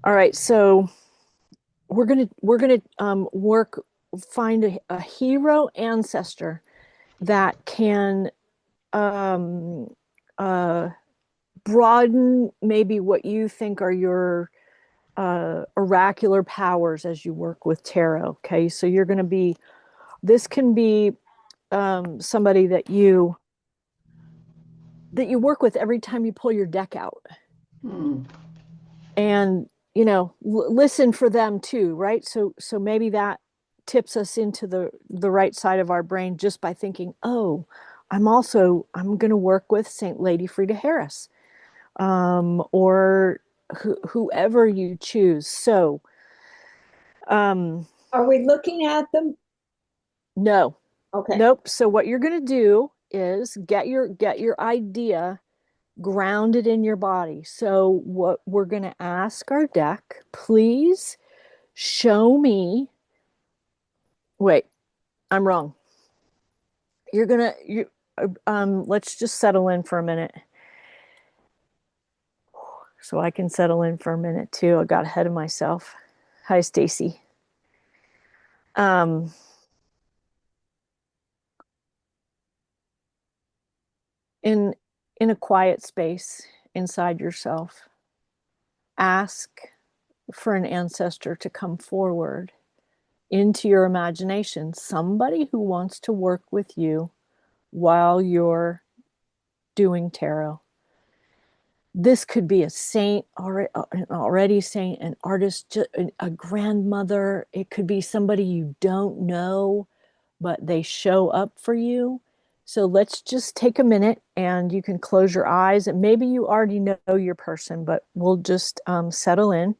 All right, so we're gonna work find a hero ancestor that can um uh broaden maybe what you think are your oracular powers as you work with tarot. Okay, so you're gonna be this can be somebody that you work with every time you pull your deck out, Hmm. and listen for them too, right? So maybe that tips us into the right side of our brain just by thinking, oh, I'm going to work with Saint Lady Frida Harris, or whoever you choose. So um Are we looking at them? no, Okay. nope. So what you're going to do is get your idea grounded in your body. So what we're going to ask our deck, please show me. Wait, I'm wrong. You're gonna you Let's just settle in for a minute. So I can settle in for a minute too. I got ahead of myself. Hi, Stacy. Um in in a quiet space inside yourself, ask for an ancestor to come forward into your imagination, somebody who wants to work with you while you're doing tarot. This could be a saint, already saint, an artist, a grandmother. It could be somebody you don't know, but they show up for you. So let's just take a minute and you can close your eyes. And maybe you already know your person, but we'll just settle in.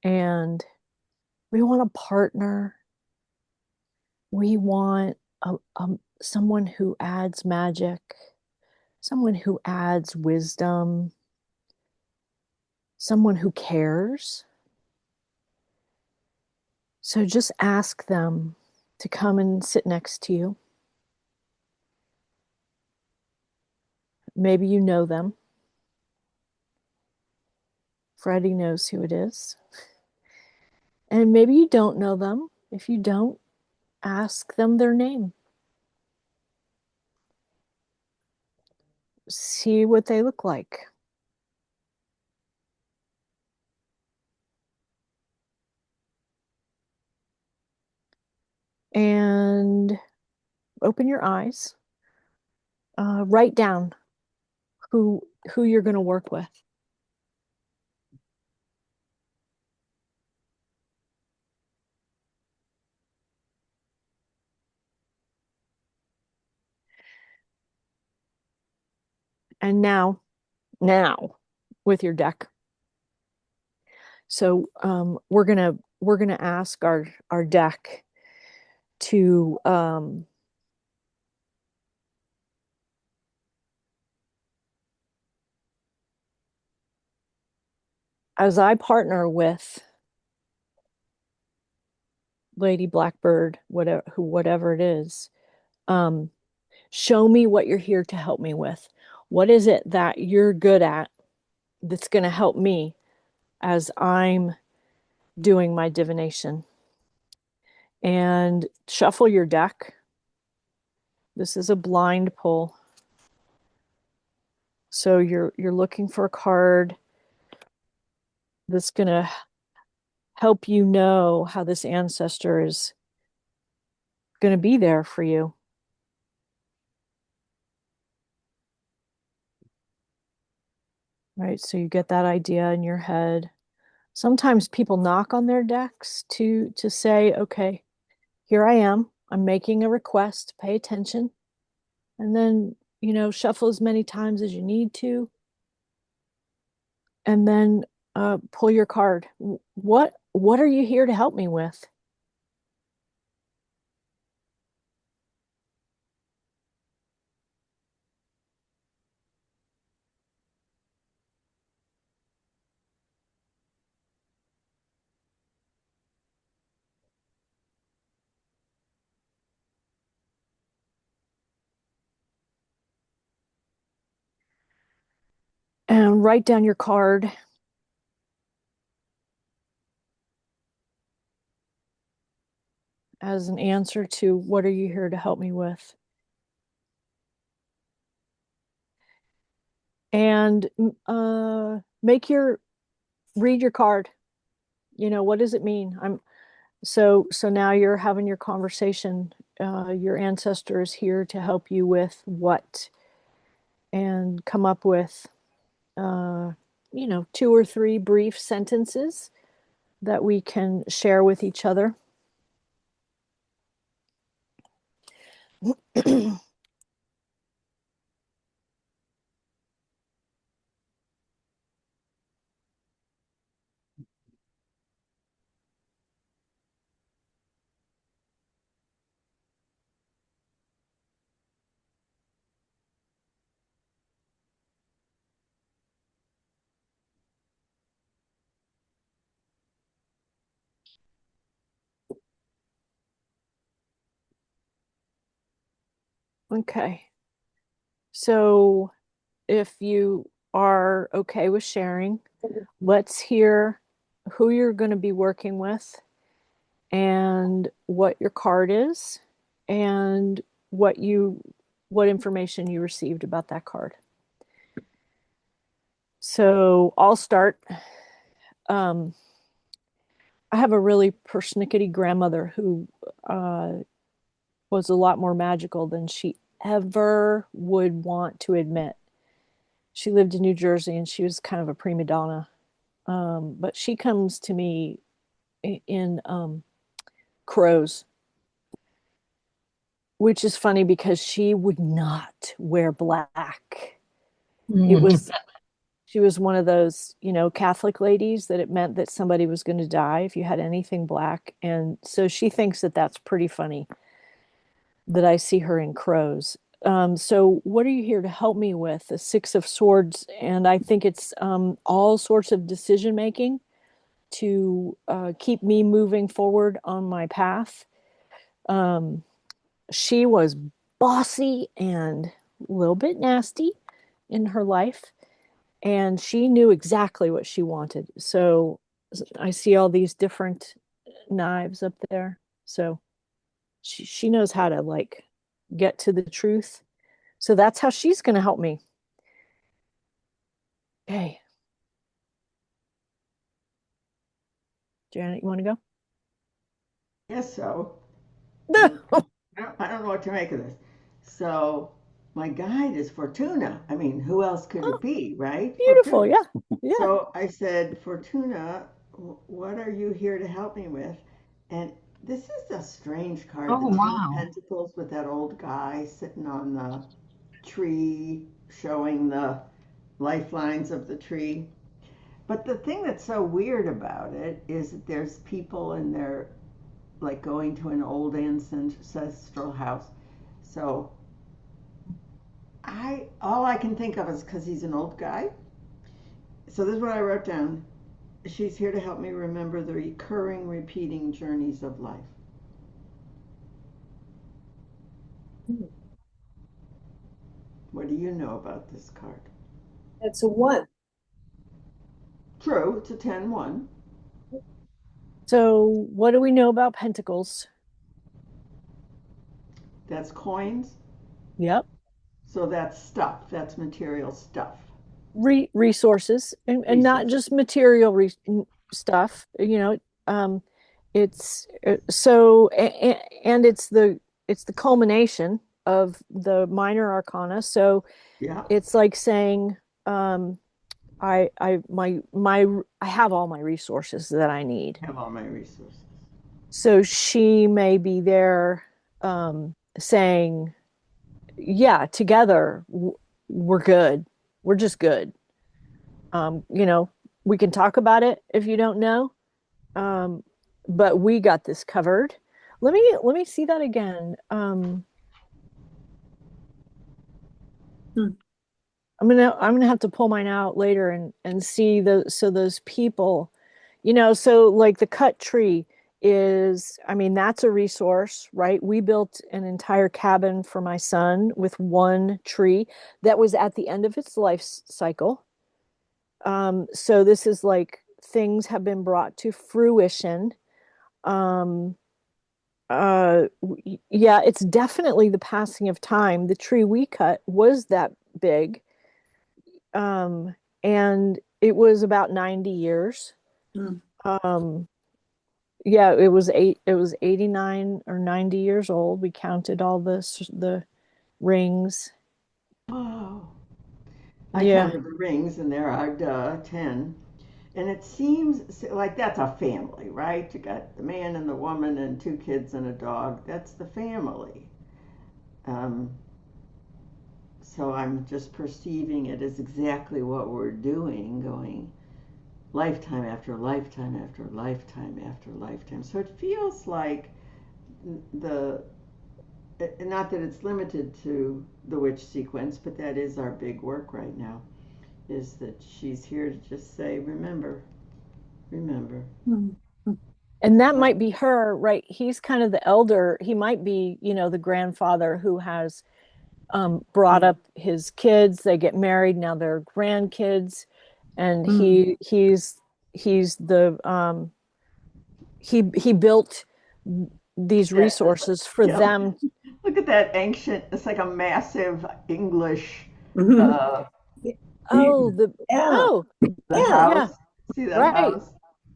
And we want a partner. We want someone who adds magic, someone who adds wisdom, someone who cares. So just ask them to come and sit next to you. Maybe you know them. Freddie knows who it is. And maybe you don't know them. If you don't, ask them their name. See what they look like. And open your eyes. Write down who who you're going to work with. And now with your deck. So we're gonna ask our deck to as I partner with Lady Blackbird, whatever it is, um, show me what you're here to help me with. What is it that you're good at that's going to help me as I'm doing my divination? And shuffle your deck. This is a blind pull. So you're looking for a card that's going to help you know how this ancestor is going to be there for you. Right? So you get that idea in your head. Sometimes people knock on their decks to say, okay, here I am. I'm making a request. Pay attention. And then, shuffle as many times as you need to. And then pull your card. What are you here to help me with? And write down your card as an answer to what are you here to help me with? And make your read your card. What does it mean? So now you're having your conversation. Your ancestor is here to help you with what, and come up with uh, two or three brief sentences that we can share with each other. Okay. So if you are okay with sharing, let's hear who you're going to be working with and what your card is and what information you received about that card. So I'll start. Um, I have a really persnickety grandmother who uh, was a lot more magical than she ever would want to admit. She lived in New Jersey and she was kind of a prima donna. But she comes to me in crows, which is funny because she would not wear black. It Mhm. was She was one of those, Catholic ladies that it meant that somebody was going to die if you had anything black. And so she thinks that that's pretty funny that I see her in crows. So what are you here to help me with? The Six of Swords, and I think it's all sorts of decision making to keep me moving forward on my path. Um, she was bossy and a little bit nasty in her life, and she knew exactly what she wanted. So I see all these different knives up there. So she knows how to like get to the truth. So that's how she's going to help me. Okay, Janet, you want to Yes, so go? I don't know what to make of this. So my guide is Fortuna. I mean, who else could Oh, it be, right? beautiful. Fortuna. Yeah. Yeah. So I said, Fortuna, what are you here to help me with? And this is a strange card, the Oh, Ten of wow. Pentacles with that old guy sitting on the tree showing the lifelines of the tree. But the thing that's so weird about it is that there's people in there like going to an old ancestral house. So I all I can think of is because he's an old guy. So this is what I wrote down. She's here to help me remember the recurring, repeating journeys of life. What do you know about this card? It's a one. True, it's a 10-1. So what do we know about pentacles? That's coins. Yep. So that's stuff. That's material stuff. Resources, and not Resources. just material stuff. It's so and it's the culmination of the minor arcana. So Yeah, it's like saying, I have all my resources that I need. have all my resources. So she may be there, saying, yeah, together we're good. We're just good. Um, you know, we can talk about it if you don't know. Um, but we got this covered. Let me see that again. Hmm. I'm gonna have to pull mine out later and see those people, so like the cut tree is, I mean, that's a resource, right? We built an entire cabin for my son with one tree that was at the end of its life cycle. So this is like things have been brought to fruition. Um, yeah, it's definitely the passing of time. The tree we cut was that big, um, and it was about 90 years. Mm. Um, yeah, it was 89 or 90 years old. We counted all the rings. Wow. I Yeah. counted the rings, and there are 10. And it seems like that's a family, right? You got the man and the woman and 2 kids and a dog. That's the family. Um, so I'm just perceiving it as exactly what we're doing, going lifetime after lifetime after lifetime after lifetime. So it feels like the not that it's limited to the witch sequence, but that is our big work right now. Is that she's here to just say, remember, remember. Mm. And that But might be her, right? He's kind of the elder. He might be, the grandfather who has brought Mm. up his kids. They get married, now they're grandkids, and Mm. he's the he built these that, resources for yeah, them. look at that ancient, it's like a massive English, Mhm. uh, Oh, yeah, oh, the yeah, house. See that right, house?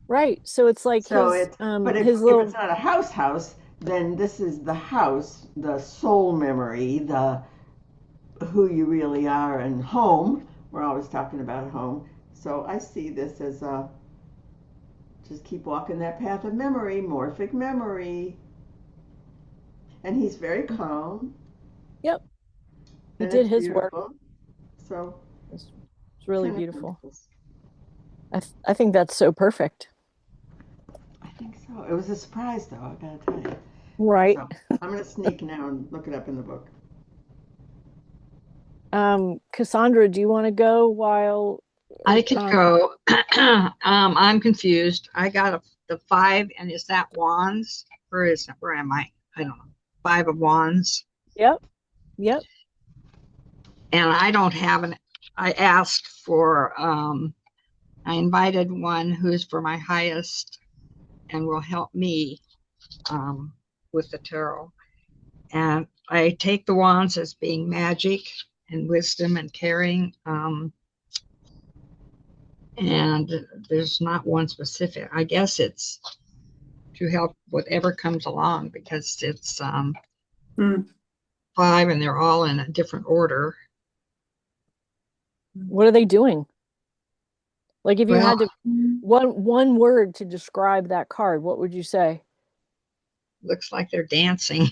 right. So it's like So his it's, but if it's little. not a house, then this is the house, the soul memory, the who you really are, and home. We're always talking about home. So I see this as a just keep walking that path of memory, morphic memory. And he's very calm, Yep, he and did it's his work. beautiful. So It's really 10 of beautiful. Pentacles. I think that's so perfect. I think so. It was a surprise, though, I gotta tell you. Right. So I'm gonna sneak now and look it up in the book. Cassandra, do you want to go while I could um go. I'm confused. I got the five, and is that wands? Where am I? I don't know. Five of wands. yep, yep. And I don't have an, I asked for, I invited one who's for my highest and will help me um, with the tarot. And I take the wands as being magic and wisdom and caring. And there's not one specific. I guess it's to help whatever comes along because it's Mm. five and they're all in a different order. What are they doing? Like if you Well, had to one word to describe that card, what would you say? looks like they're dancing.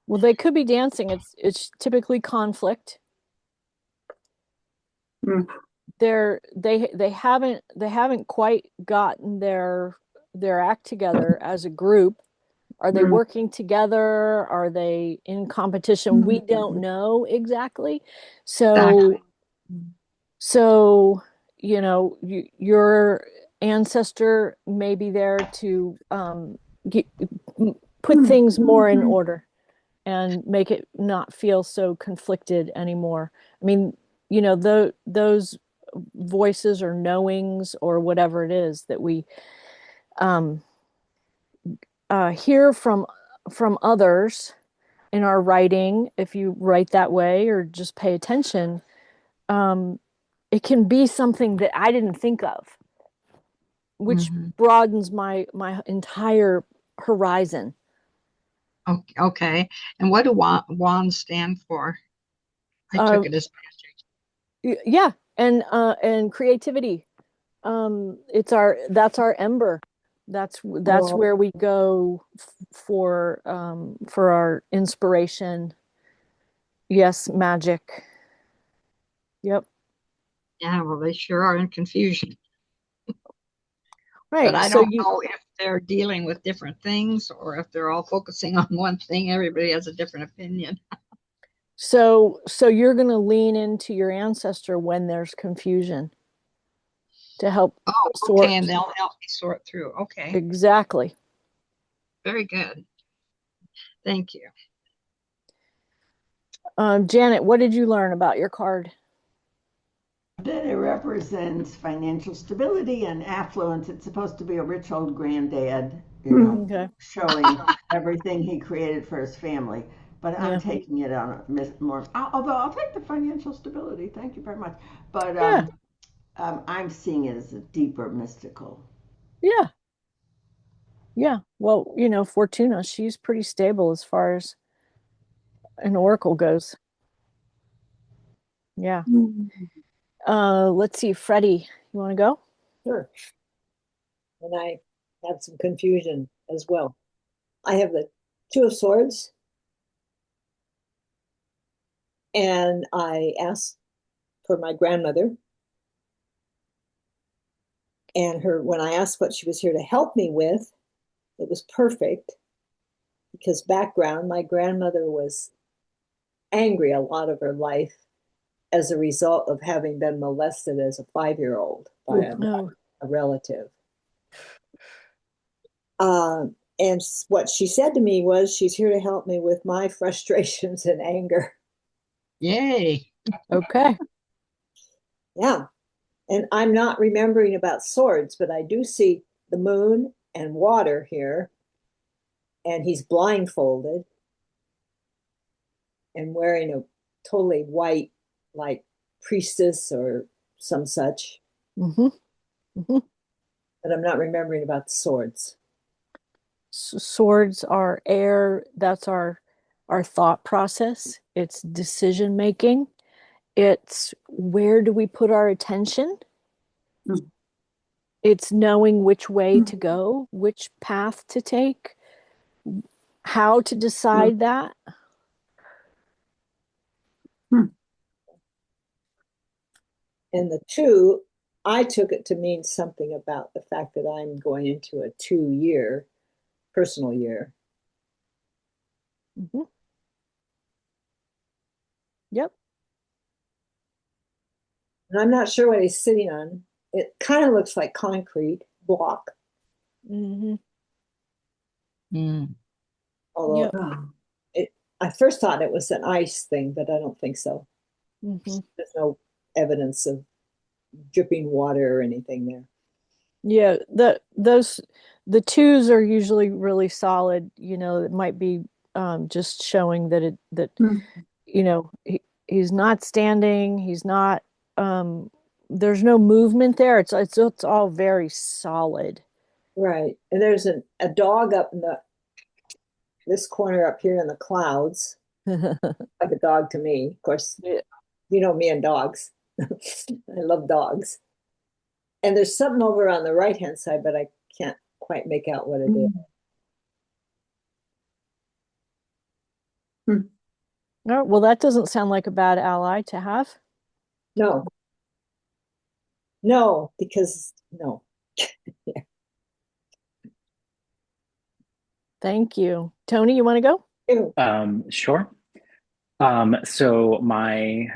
Well, they could be dancing. It's typically conflict. Mm. They haven't quite gotten their act together as a group. Are they Mm. working together? Are they in competition? We don't Mm. know exactly. Exactly. So so your ancestor may be there to get, put Mm. things more in order and make it not feel so conflicted anymore. I mean, those voices or knowings or whatever it is that we um, hear from others in our writing, if you write that way or just pay attention, um, it can be something that I didn't think of, which Hmm. broadens my entire horizon. Okay. And what do wands stand for? I Uh, took it as yeah, and creativity. That's our ember. That's oh, where we go for our inspiration. Yes, magic. Yep. yeah, well, they sure are in confusion. But Right. I So don't you know if they're dealing with different things or if they're all focusing on one thing. Everybody has a different opinion. so you're going to lean into your ancestor when there's confusion to help Oh, okay. And sort. they'll help me sort through. Okay. Exactly. Very good. Thank you. Janet, what did you learn about your card? That represents financial stability and affluence. It's supposed to be a rich old granddad, you know, Okay. showing everything he created for his family. But I'm Yeah. taking it on a more, although I'll take the financial stability. Thank you very much. But Yeah. I'm seeing it as a deeper mystical. Yeah. Yeah. Well, Fortuna, she's pretty stable as far as an oracle goes. Yeah. Let's see, Freddie, you want to go? Sure. And I had some confusion as well. I have the Two of Swords, and I asked for my grandmother. And when I asked what she was here to help me with, it was perfect because background, my grandmother was angry a lot of her life as a result of having been molested as a 5-year-old by No. a relative. And what she said to me was, she's here to help me with my frustrations and anger. Yay. Okay. Yeah. And I'm not remembering about swords, but I do see the moon and water here. And he's blindfolded and wearing a totally white, like priestess or some such. Mm-hmm. Mm-hmm. But I'm not remembering about the swords. Swords are air. That's our thought process. It's decision making. It's where do we put our attention? It's knowing which way to go, which path to take, how to decide that. And the two, I took it to mean something about the fact that I'm going into a 2-year personal year. Mm-hmm. Yep. And I'm not sure what he's sitting on. It kind of looks like concrete block, Mm-hmm. Mm. although Yep. I first thought it was an ice thing, but I don't think so. Mm-hmm. There's no evidence of dripping water or anything there. Yeah, the twos are usually really solid. It might be just showing that he's not standing, he's not there's no movement there. It's all very solid. Right. And there's a dog up in this corner up here in the clouds, like a dog to me. Of course, Yeah. you know me and dogs. I love dogs. And there's something over on the right hand side, but I can't quite make out what it is. Oh, well, that doesn't sound like a bad ally to have. No, no, because no. Thank you. Tony, you want to go? Ew. Sure. So my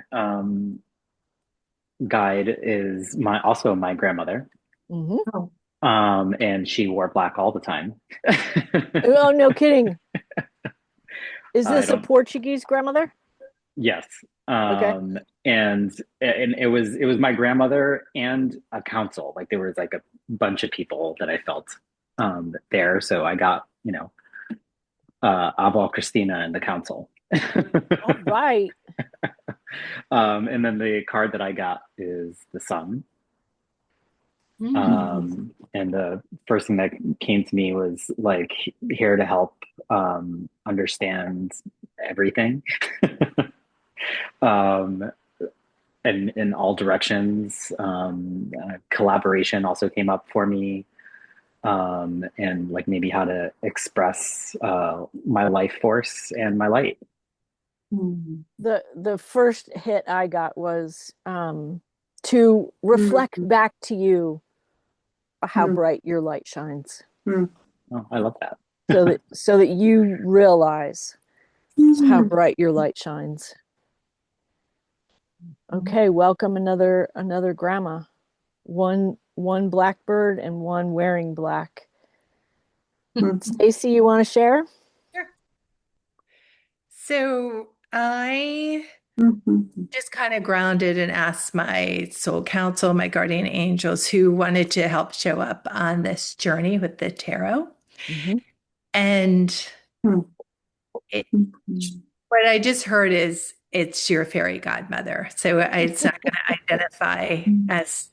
guide is also my grandmother, Mm-hmm. Oh, and she wore black all the time. Oh, no kidding. Is I this a don't. Portuguese grandmother? Yes. Okay. And it was my grandmother and a council. Like there was like a bunch of people that I felt there. So I got Aval Christina and the council. All right. And then the card that I got is the sun. And the first thing that came to me was like here to help understand everything. um, and in all directions. Collaboration also came up for me. And like maybe how to express my life force and my light. The first hit I got was to reflect back to you how bright your light shines, Oh, I love that. so that you realize how bright your light shines. Okay, welcome another grandma. One blackbird and one wearing black. Stacy, you want to share? Sure. So I Mhm. just kind of grounded and asked my soul council, my guardian angels, who wanted to help show up on this journey with the tarot. Mhm. And Mhm. it, Mhm. what I just heard is it's your fairy godmother. So it's not going to identify as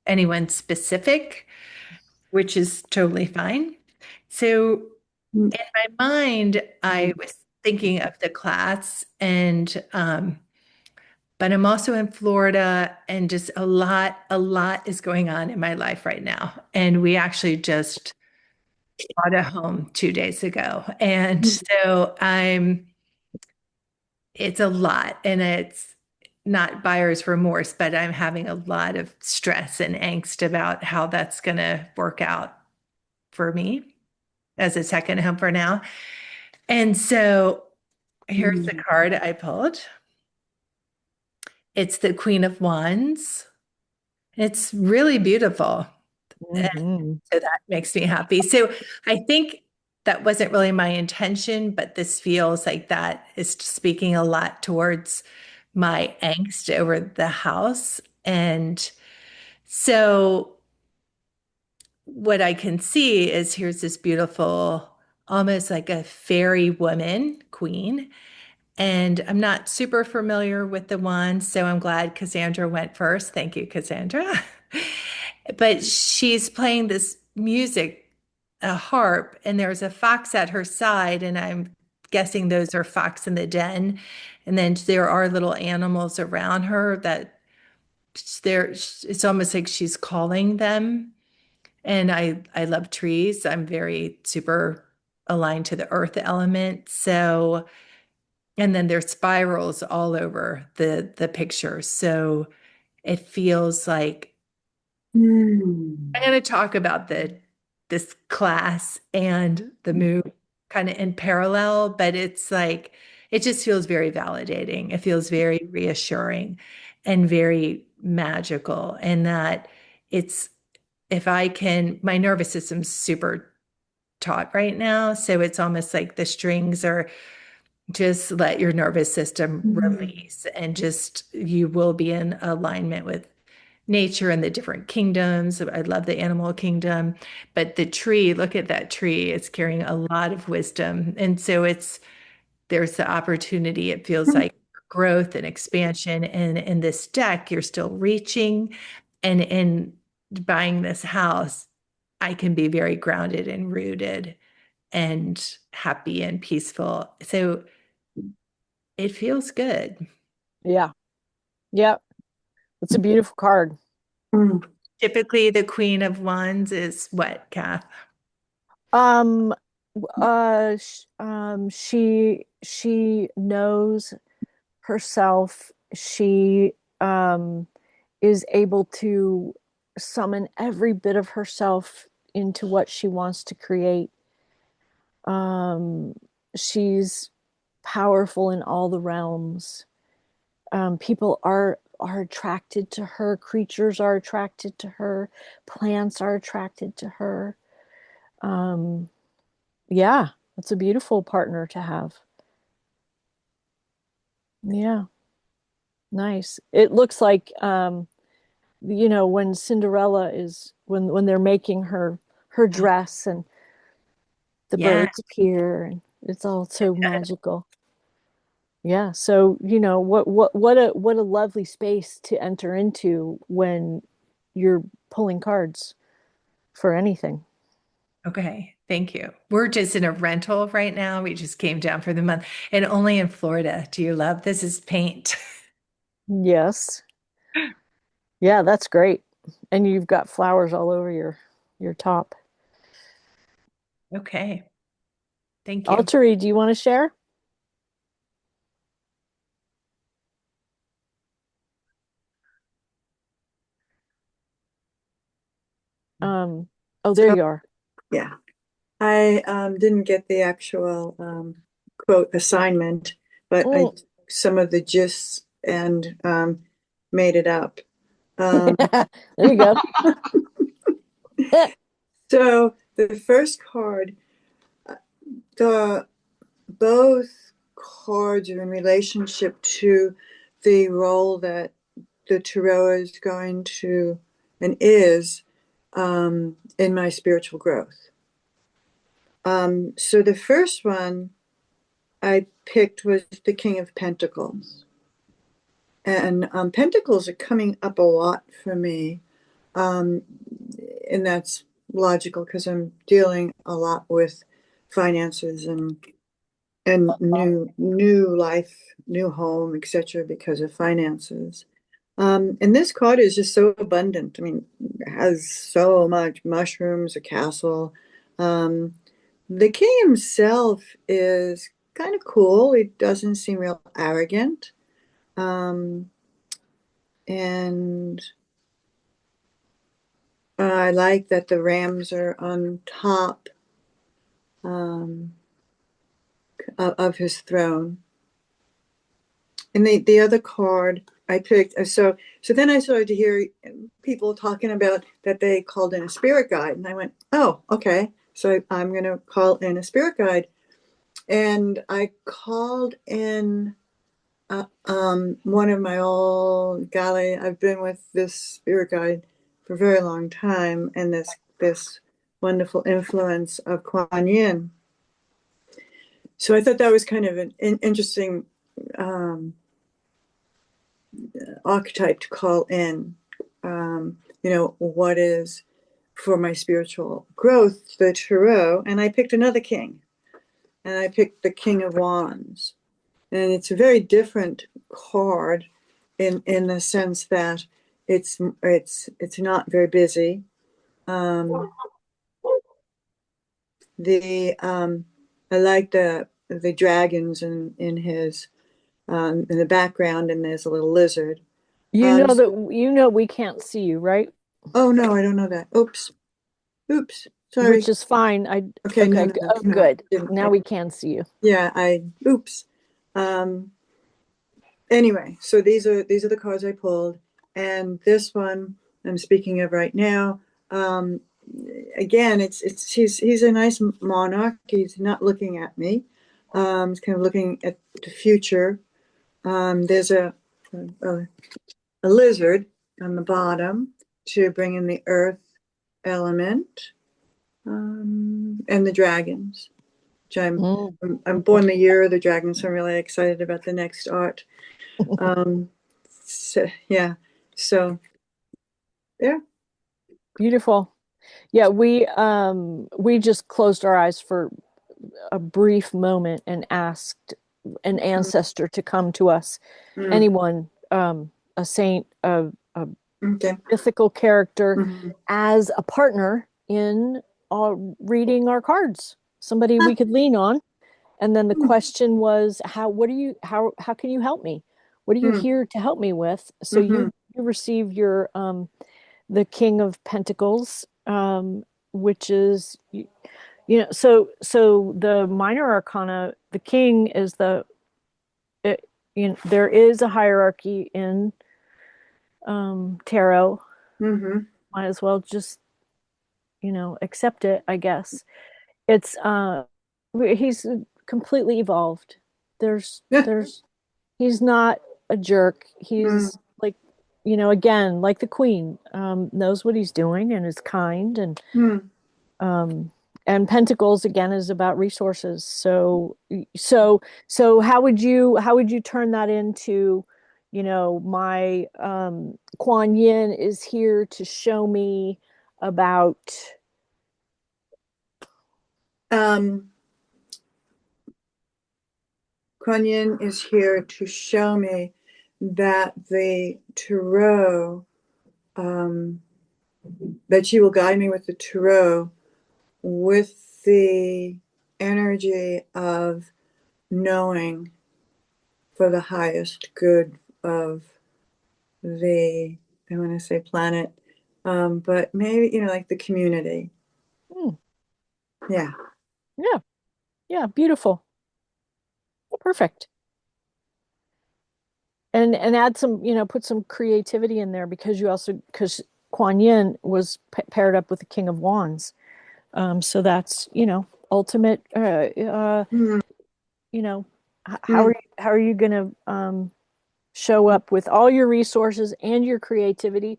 anyone specific, which is totally fine. So in my mind, I was thinking of the class and but I'm also in Florida and just a lot is going on in my life right now. And we actually just bought a home 2 days ago. And so it's a lot and it's not buyer's remorse, but I'm having a lot of stress and angst about how that's going to work out for me as a second home for now. And so here's the card I pulled. It's the Queen of Wands. It's really beautiful. And Mhm. so that makes me happy. So I think that wasn't really my intention, but this feels like that is speaking a lot towards my angst over the house. And so what I can see is here's this beautiful, almost like a fairy woman, queen. And I'm not super familiar with the one, so I'm glad Cassandra went first. Thank you, Cassandra. But she's playing this music, a harp, and there's a fox at her side, and I'm guessing those are fox in the den. And then there are little animals around her that it's almost like she's calling them. And I love trees. I'm very super aligned to the earth element. So and then there's spirals all over the picture. So it feels like I'm going to talk about the this class and the move kind of in parallel, but it's like it just feels very validating. It feels very reassuring and very magical. And that it's if I can, my nervous system's super taut right now. So it's almost like the strings are just let your nervous system release and just you will be in alignment with nature and the different kingdoms. I love the animal kingdom, but the tree, look at that tree, it's carrying a lot of wisdom. And so there's the opportunity, it feels like growth and expansion. And in this deck, you're still reaching. And in buying this house, I can be very grounded and rooted and happy and peaceful. So it feels good. Yeah. Yep. It's a beautiful card. Typically, the Queen of Wands is what, Kath? Um she knows herself. She is able to summon every bit of herself into what she wants to create. Um, she's powerful in all the realms. People are attracted to her. Creatures are attracted to her. Plants are attracted to her. Um, yeah, it's a beautiful partner to have. Yeah, nice. It looks like when Cinderella is when they're making her dress and the Yeah. birds appear and it's all so magical. Yeah, so what a lovely space to enter into when you're pulling cards for anything. Okay. Thank you. We're just in a rental right now. We just came down for the month and only in Florida. Do you love this? Is paint? Yes. Yeah, that's great. And you've got flowers all over your top. Okay. Thank you. Alteri, do you want to share? Um, oh, there So, you are. yeah, I didn't get the actual quote assignment, but I Mm. took some of the gists and made it up. Um, There you go. so the first card, the both cards are in relationship to the role that the tarot is going to and is in my spiritual growth. So the first one I picked was the King of Pentacles. And pentacles are coming up a lot for me. And that's logical because I'm dealing a lot with finances and new life, new home, etc. because of finances. And this card is just so abundant. I mean, it has so much mushrooms, a castle. The king himself is kind of cool. He doesn't seem real arrogant. And I like that the rams are on top of his throne. And the other card I picked, so then I started to hear people talking about that they called in a spirit guide, and I went, oh, okay. So I'm going to call in a spirit guide, and I called in one of my old golly. I've been with this spirit guide for a very long time, and this wonderful influence of Kuan Yin. So I thought that was kind of an interesting archetype to call in. What is for my spiritual growth, the tarot, and I picked another king, and I picked the King of Wands, and it's a very different card in the sense that it's not very busy. I like the dragons in his in the background, and there's a little lizard. You know that we can't see you, right? Oh no, I don't know that. Oops, sorry. Which is fine. Okay, okay, no, good. Now we can see you. Yeah, oops. Anyway, so these are the cards I pulled, and this one I'm speaking of right now. Again, he's a nice monarch. He's not looking at me. He's kind of looking at the future. There's a lizard on the bottom to bring in the earth element, and the dragons. Which I'm born the year of the dragon, so I'm really excited about the next art. So yeah. Beautiful. Yeah, we just closed our eyes for a brief moment and asked an ancestor to come to us. Anyone, a saint, a Okay. mythical character, as a partner in reading our cards, somebody we could lean on. And then the question was, how can you help me? What are you here to help me with? So you receive your the King of Pentacles, which is so the minor arcana, the king is there is a hierarchy in tarot. Might as well just accept it, I guess. It's he's completely evolved. He's not a jerk. He's like, again, like the queen, knows what he's doing and is kind, and Pentacles again is about resources. So how would you turn that into, my Kuan Yin is here to show me about Kuan Yin is here to show me that the tarot, that she will guide me with the tarot with the energy of knowing for the highest good of the, I want to say planet, but maybe, like the community. Yeah. Yeah, beautiful. Perfect. And add some, put some creativity in there because Kuan Yin was paired up with the King of Wands. So that's, ultimate, how are you going to Show up with all your resources and your creativity,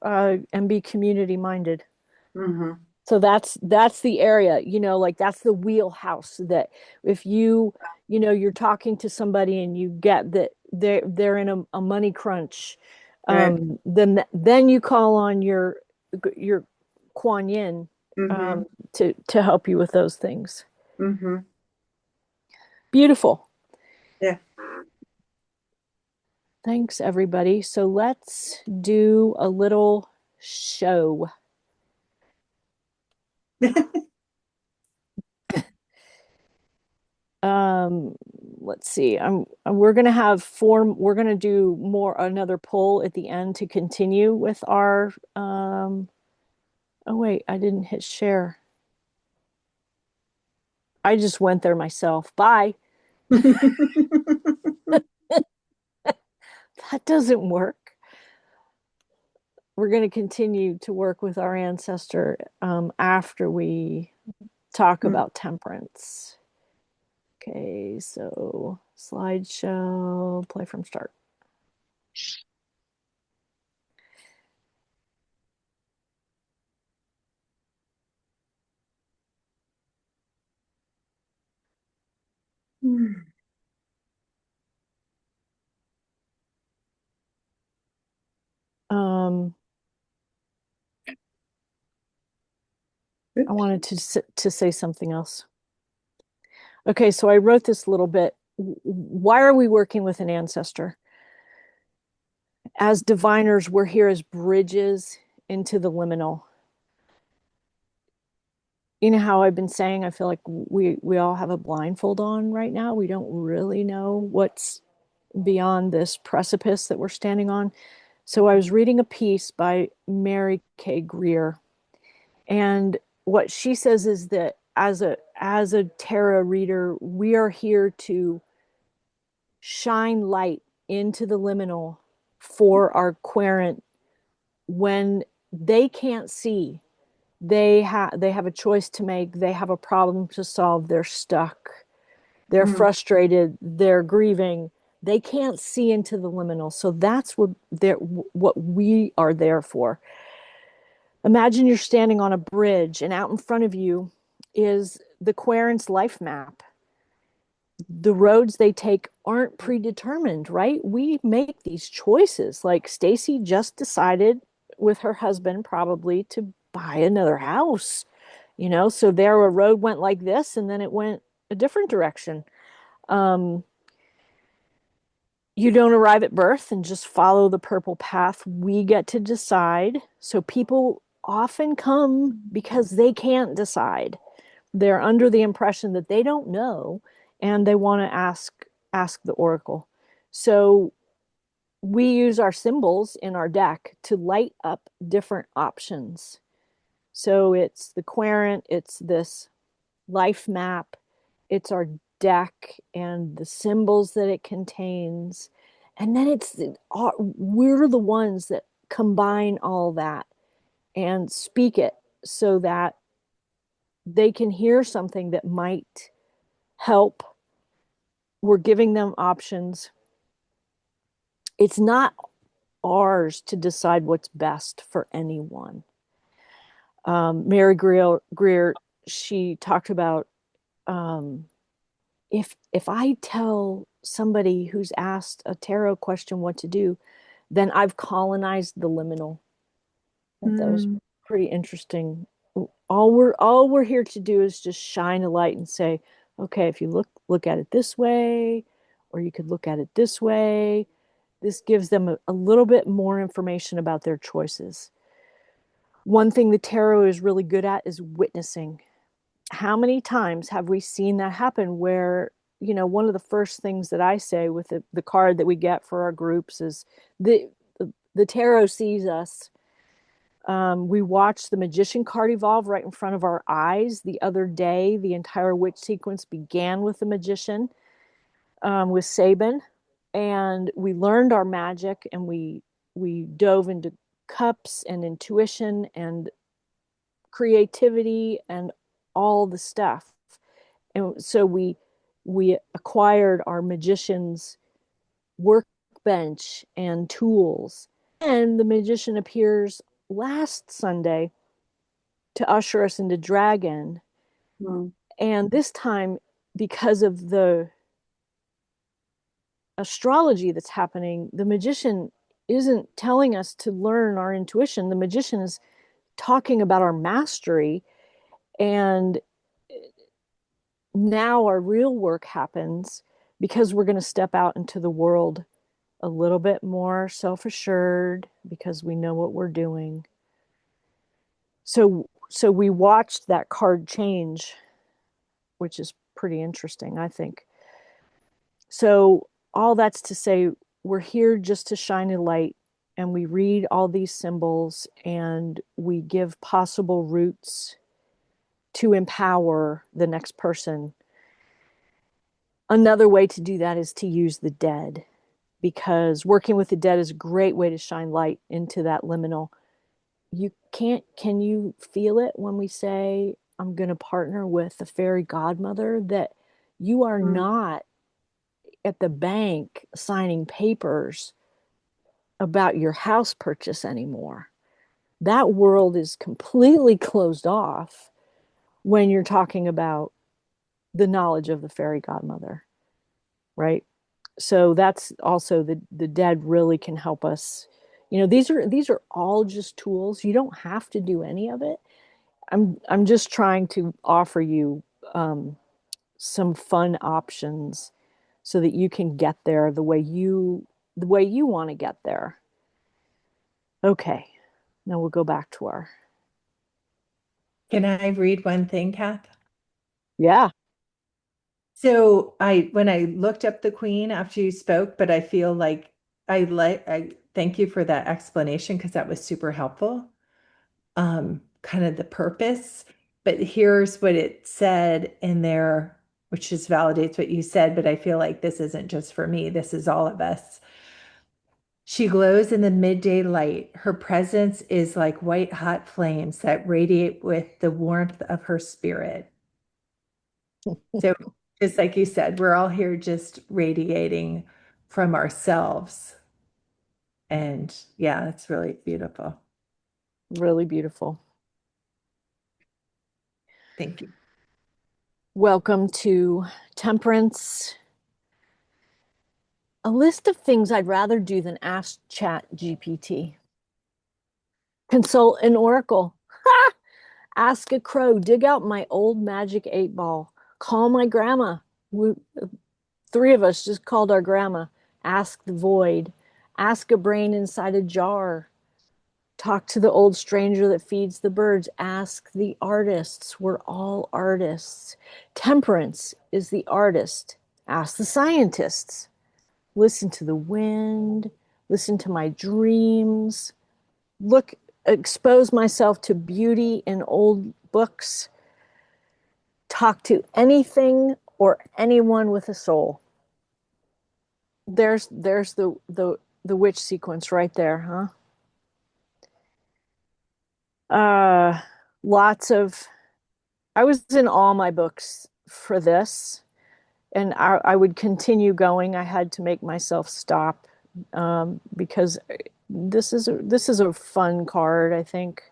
and be community minded. Mm-hmm. So that's the area, like that's the wheelhouse that if you're talking to somebody and you get that they're in a money crunch, Right. then you call on your Kuan Yin, Mm-hmm. um, to help you with those things. Mm-hmm. Beautiful. Yeah. Thanks, everybody. So let's do a little show. Um, let's see. We're gonna have we're gonna do another poll at the end to continue with our oh wait, I didn't hit share. I just went there myself. Bye. That doesn't work. We're going to continue to work with our ancestor after we talk about temperance. Okay, so slideshow, play from start. Um, I wanted to say something else. Okay, so I wrote this little bit. Why are we working with an ancestor? As diviners, we're here as bridges into the liminal. You know how I've been saying, I feel like we all have a blindfold on right now. We don't really know what's beyond this precipice that we're standing on. So I was reading a piece by Mary K. Greer, and what she says is that as a tarot reader, we are here to shine light into the liminal for our querent when they can't see. They have a choice to make. They have a problem to solve. They're stuck. They're frustrated. They're grieving. They can't see into the liminal. So that's what we are there for. Imagine you're standing on a bridge, and out in front of you is the querent's life map. The roads they take aren't predetermined, right? We make these choices. Like Stacy just decided with her husband probably to buy another house, so there a road went like this and then it went a different direction. Um, you don't arrive at birth and just follow the purple path. We get to decide. So people often come because they can't decide. They're under the impression that they don't know and they want to ask the oracle. So we use our symbols in our deck to light up different options. So it's the querent, it's this life map, it's our deck and the symbols that it contains. And then we're the ones that combine all that and speak it so that they can hear something that might help. We're giving them options. It's not ours to decide what's best for anyone. Mary Greer, she talked about, um, if I tell somebody who's asked a tarot question what to do, then I've colonized the liminal. That was pretty interesting. All we're here to do is just shine a light and say, okay, if you look at it this way, or you could look at it this way. This gives them a little bit more information about their choices. One thing the tarot is really good at is witnessing. How many times have we seen that happen where, one of the first things that I say with the card that we get for our groups is the tarot sees us. We watched the magician card evolve right in front of our eyes the other day. The entire witch sequence began with the magician, with Sabin, and we learned our magic, and we dove into cups and intuition and creativity and all the stuff. And so we acquired our magician's workbench and tools. And the magician appears last Sunday to usher us into Dragon. Mm. And this time, because of the astrology that's happening, the magician isn't telling us to learn our intuition. The magician is talking about our mastery. And now our real work happens because we're going to step out into the world a little bit more self-assured because we know what we're doing. So we watched that card change, which is pretty interesting, I think. So all that's to say, we're here just to shine a light, and we read all these symbols and we give possible routes to empower the next person. Another way to do that is to use the dead, because working with the dead is a great way to shine light into that liminal. Can you feel it when we say, I'm going to partner with the fairy godmother, that you are not at the bank signing papers about your house purchase anymore. That world is completely closed off when you're talking about the knowledge of the fairy godmother, right? So that's also the dead really can help us. These are all just tools. You don't have to do any of it. I'm just trying to offer you some fun options so that you can get there the way you want to get there. Okay, now we'll go back to our. Can I read one thing, Kath? Yeah. So when I looked up the queen after you spoke, but I feel like I thank you for that explanation because that was super helpful. Kind of the purpose. But here's what it said in there, which just validates what you said, but I feel like this isn't just for me, this is all of us. She glows in the midday light. Her presence is like white hot flames that radiate with the warmth of her spirit. So, just like you said, we're all here just radiating from ourselves. And yeah, it's really beautiful. Really beautiful. Thank you. Welcome to Temperance. A list of things I'd rather do than ask Chat GPT. Consult an oracle. Ha! Ask a crow. Dig out my old magic 8-ball. Call my grandma. Three of us just called our grandma. Ask the void. Ask a brain inside a jar. Talk to the old stranger that feeds the birds. Ask the artists. We're all artists. Temperance is the artist. Ask the scientists. Listen to the wind. Listen to my dreams. Expose myself to beauty in old books. Talk to anything or anyone with a soul. There's the witch sequence right there, huh? Lots of. I was in all my books for this, and I would continue going. I had to make myself stop because this is a fun card, I think.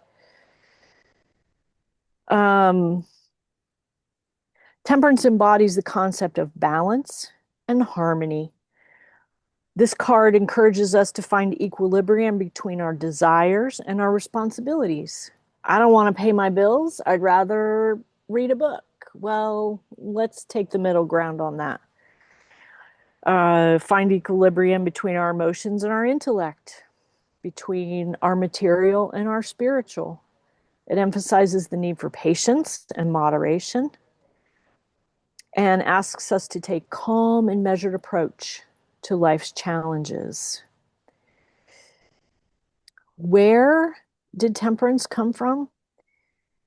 Temperance embodies the concept of balance and harmony. This card encourages us to find equilibrium between our desires and our responsibilities. I don't want to pay my bills. I'd rather read a book. Well, let's take the middle ground on that. Find equilibrium between our emotions and our intellect, between our material and our spiritual. It emphasizes the need for patience and moderation, and asks us to take calm and measured approach to life's challenges. Where did temperance come from?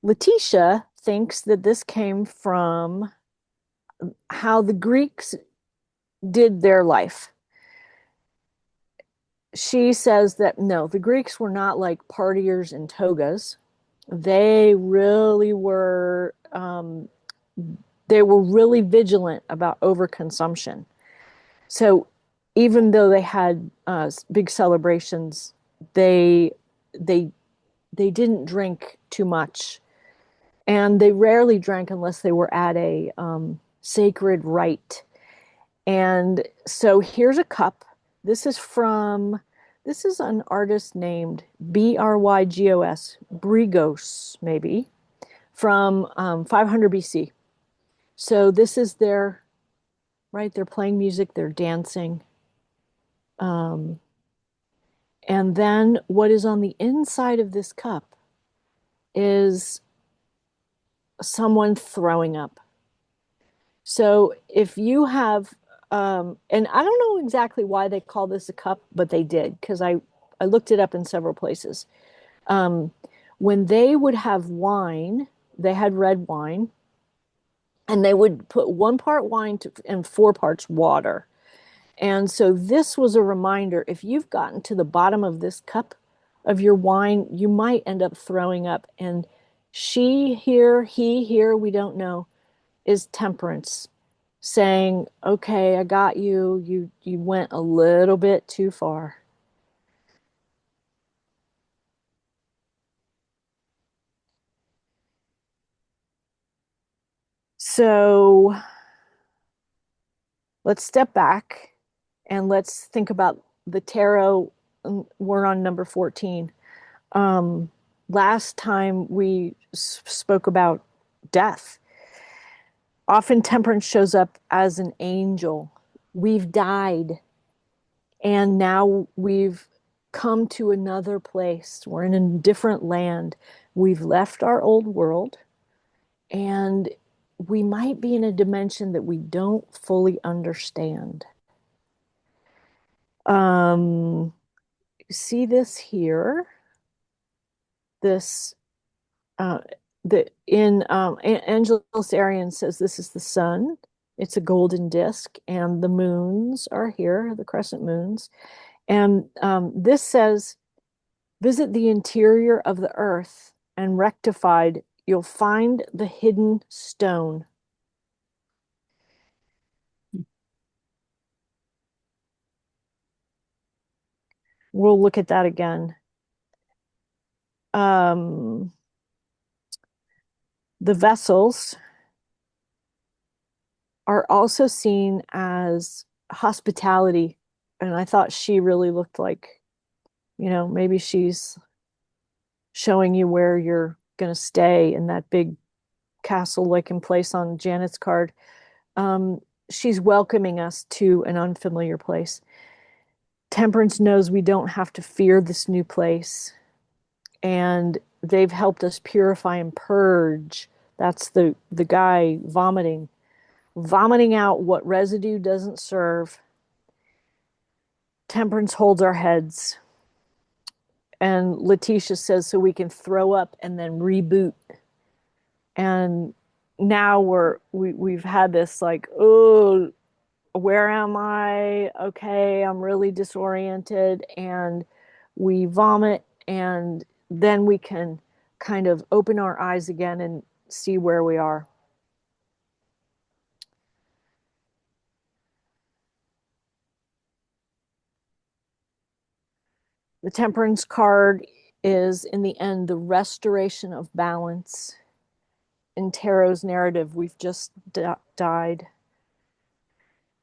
Letitia thinks that this came from how the Greeks did their life. She says that no, the Greeks were not like partiers in togas. They really were really vigilant about overconsumption. So even though they had big celebrations, they they they didn't drink too much, and they rarely drank unless they were at a sacred rite. And so here's a cup. This is from this is an artist named Brygos, Brigos maybe, from 500 BC. So this is their right. They're playing music. They're dancing. Um, And then what is on the inside of this cup is someone throwing up. So if you have, and I don't know exactly why they call this a cup, but they did because I looked it up in several places. Um, when they would have wine, they had red wine, and they would put 1 part wine and 4 parts water. And so this was a reminder if you've gotten to the bottom of this cup of your wine, you might end up throwing up. And she here, he here, we don't know, is Temperance saying, "Okay, I got you. You went a little bit too far." So let's step back and let's think about the tarot. We're on number 14. Um, Last time we spoke about death. Often temperance shows up as an angel. We've died, and now we've come to another place. We're in a different land. We've left our old world, and we might be in a dimension that we don't fully understand. Um, See this here? This uh, the in Angelos Arian says this is the sun. It's a golden disc, and the moons are here, the crescent moons. And this says, visit the interior of the earth, and rectified, you'll find the hidden stone. We'll look at that again. Um, the vessels are also seen as hospitality. And I thought she really looked like, maybe she's showing you where you're going to stay in that big castle like in place on Janet's card. She's welcoming us to an unfamiliar place. Temperance knows we don't have to fear this new place, and they've helped us purify and purge. That's the guy vomiting out what residue doesn't serve. Temperance holds our heads, and Letitia says so we can throw up and then reboot. And now we've had this like, oh, where am I? Okay, I'm really disoriented, and we vomit, and then we can kind of open our eyes again and see where we are. The Temperance card is, in the end, the restoration of balance. In Tarot's narrative, we've just died.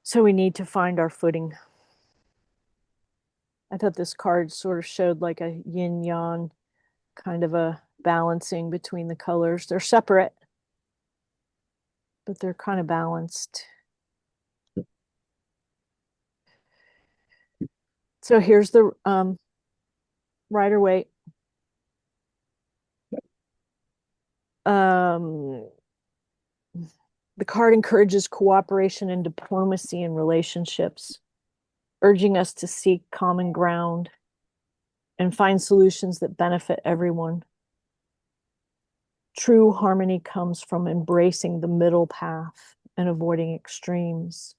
So we need to find our footing. I thought this card sort of showed like a yin yang, kind of a balancing between the colors. They're separate, but they're kind of balanced. So here's the Rider-Waite. Um, the card encourages cooperation and diplomacy in relationships, urging us to seek common ground and find solutions that benefit everyone. True harmony comes from embracing the middle path and avoiding extremes.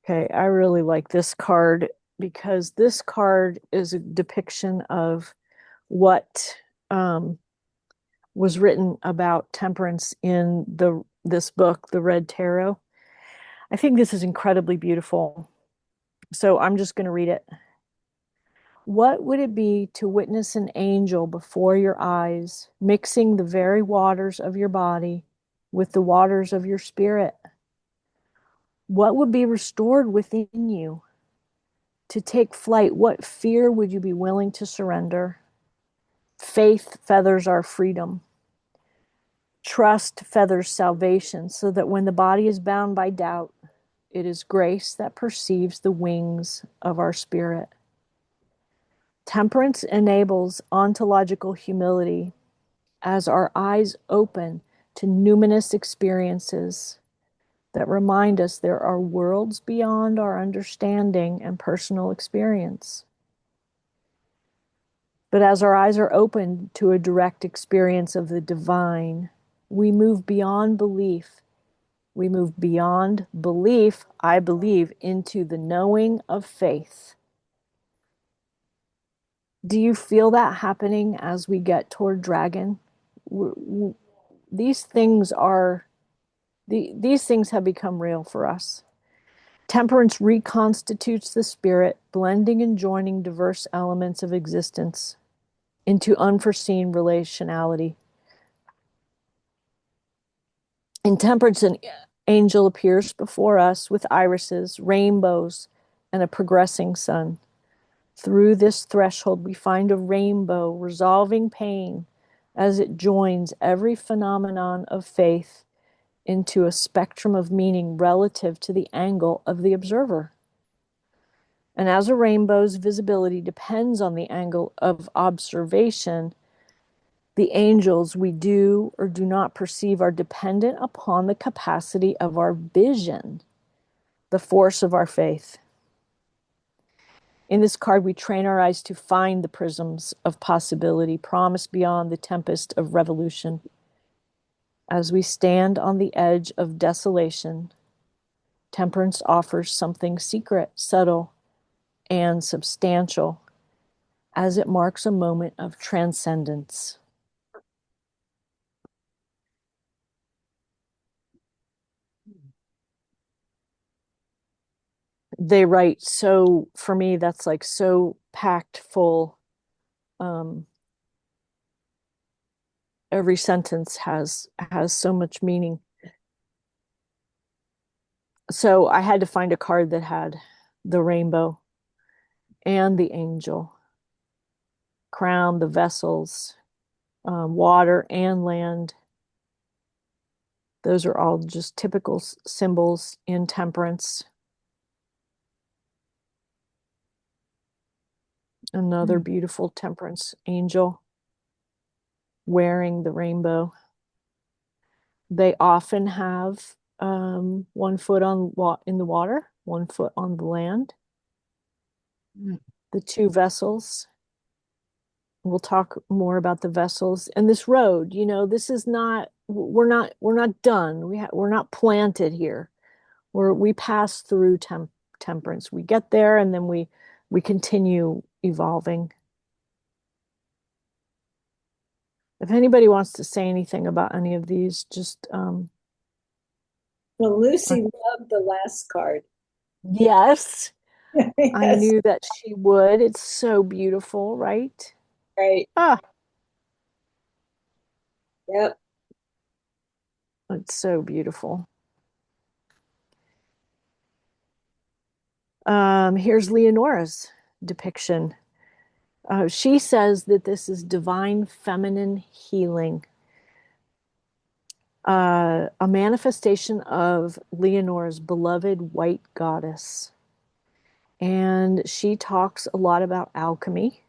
Okay, I really like this card. because this card is a depiction of what was written about temperance in this book, The Red Tarot. I think this is incredibly beautiful. So I'm just going to read it. What would it be to witness an angel before your eyes, mixing the very waters of your body with the waters of your spirit? What would be restored within you? To take flight, what fear would you be willing to surrender? Faith feathers our freedom. Trust feathers salvation, so that when the body is bound by doubt, it is grace that perceives the wings of our spirit. Temperance enables ontological humility as our eyes open to numinous experiences that remind us there are worlds beyond our understanding and personal experience. But as our eyes are open to a direct experience of the divine, we move beyond belief. We move beyond belief, I believe, into the knowing of faith. Do you feel that happening as we get toward dragon? These things are, these things have become real for us. Temperance reconstitutes the spirit, blending and joining diverse elements of existence into unforeseen relationality. In temperance, an angel appears before us with irises, rainbows, and a progressing sun. Through this threshold, we find a rainbow resolving pain as it joins every phenomenon of faith into a spectrum of meaning relative to the angle of the observer. And as a rainbow's visibility depends on the angle of observation, the angels we do or do not perceive are dependent upon the capacity of our vision, the force of our faith. In this card, we train our eyes to find the prisms of possibility promised beyond the tempest of revolution. As we stand on the edge of desolation, temperance offers something secret, subtle, and substantial as it marks a moment of transcendence. They write so, for me, that's like so packed full. Every sentence has so much meaning. So I had to find a card that had the rainbow and the angel, crown, the vessels, water and land. Those are all just typical symbols in temperance. Another beautiful temperance angel wearing the rainbow. They often have one foot in the water, one foot on the land. The two vessels. We'll talk more about the vessels and this road. You know, this is not. We're not done. We're not planted here. We pass through temperance. We get there and then we continue evolving. If anybody wants to say anything about any of these, just Well, Lucy loved the last card. yes. I Yes, knew that she would. It's so beautiful, right? right. Ah, Yep. it's so beautiful. Here's Leonora's depiction. She says that this is divine feminine healing, a manifestation of Leonora's beloved white goddess. And she talks a lot about alchemy.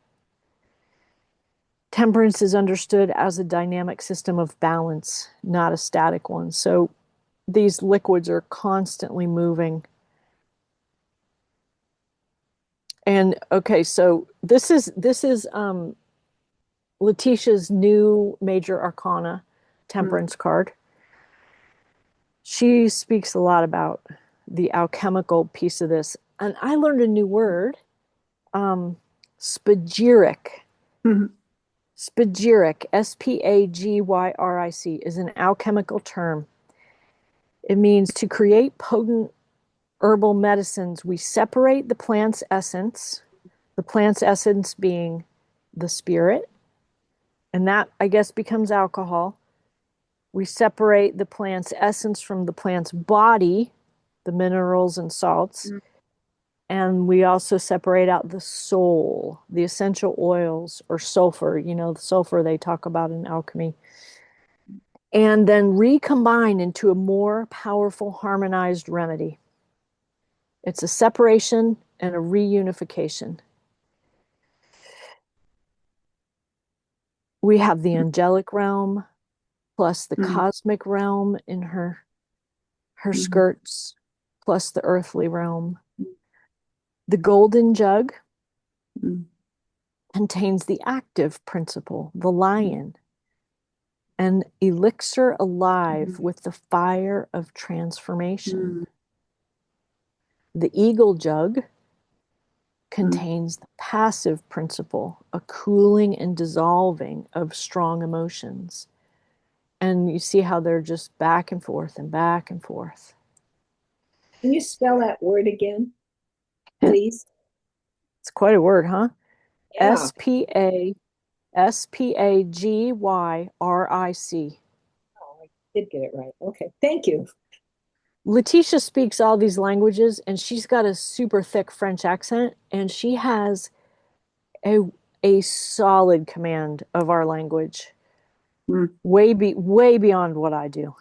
Temperance is understood as a dynamic system of balance, not a static one. So these liquids are constantly moving. And okay, so this is Letitia's new major arcana temperance card. She speaks a lot about the alchemical piece of this. And I learned a new word. Spagyric. Mhm. Spagyric, Spagryc, is an alchemical term. It means to create potent herbal medicines. We separate the plant's essence being the spirit, and that, I guess, becomes alcohol. We separate the plant's essence from the plant's body, the minerals and salts. And we also separate out the soul, the essential oils or sulfur, the sulfur they talk about in alchemy, and then recombine into a more powerful, harmonized remedy. It's a separation and a reunification. We have the angelic realm plus the cosmic realm in her skirts, plus the earthly realm. The golden jug contains the active principle, the lion, an elixir alive with the fire of transformation. The eagle jug contains the passive principle, a cooling and dissolving of strong emotions. And you see how they're just back and forth and back and forth. Can you spell that word again, please? It's quite a word, huh? Yeah. Spagryc. Oh, I did get it right. Okay, thank you. Letitia speaks all these languages, and she's got a super thick French accent, and she has a solid command of our language, way beyond what I do.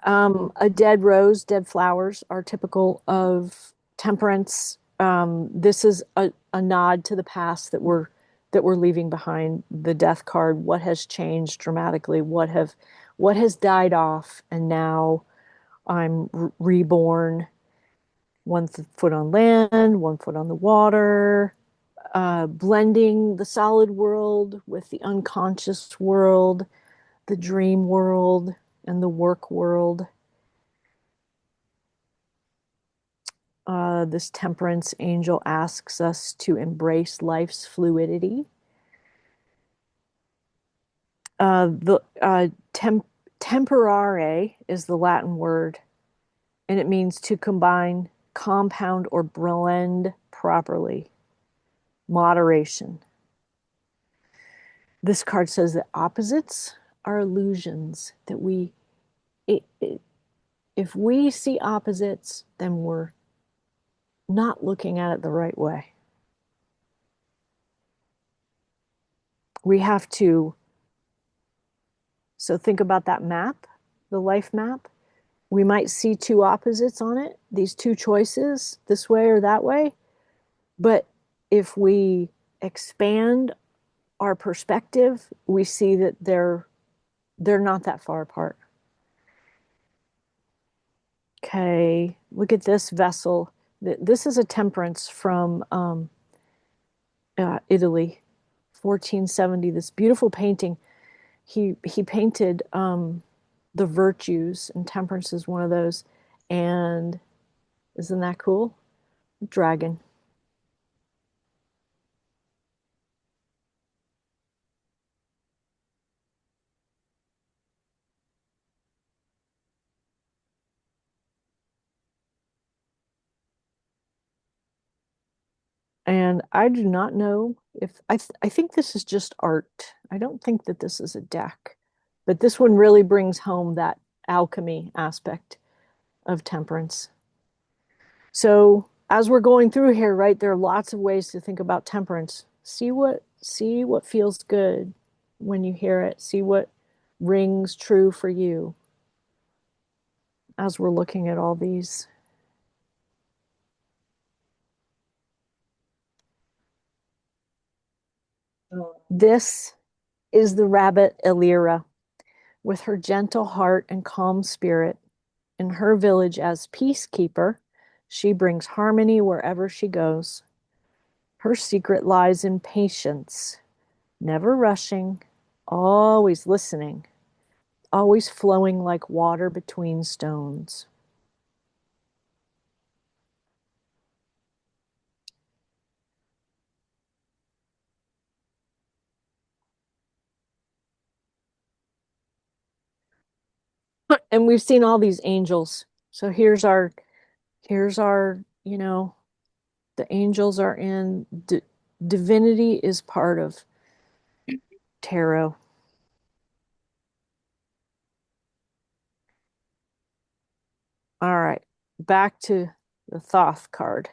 A dead rose, dead flowers are typical of temperance. This is a nod to the past that we're leaving behind. The death card, what has changed dramatically, what has died off, and now I'm reborn. One foot on land, one foot on the water, blending the solid world with the unconscious world, the dream world, and the work world. This temperance angel asks us to embrace life's fluidity. Temperare is the Latin word, and it means to combine, compound, or blend properly. Moderation. This card says that opposites are illusions, that if we see opposites, then we're not looking at it the right way. We have to, so think about that map, the life map. We might see two opposites on it, these two choices, this way or that way. But if we expand our perspective, we see that they're not that far apart. Okay, look at this vessel. This is a temperance from Italy, 1470. This beautiful painting. He painted the virtues, and temperance is one of those. And isn't that cool? Dragon. And I do not know if I think this is just art. I don't think that this is a deck, but this one really brings home that alchemy aspect of temperance. So as we're going through here, right, there are lots of ways to think about temperance. See what feels good when you hear it. See what rings true for you as we're looking at all these. This is the rabbit Elira, with her gentle heart and calm spirit. In her village as peacekeeper, she brings harmony wherever she goes. Her secret lies in patience, never rushing, always listening, always flowing like water between stones. And we've seen all these angels. So here's our, the angels are in divinity is part of tarot. All right, back to the Thoth card.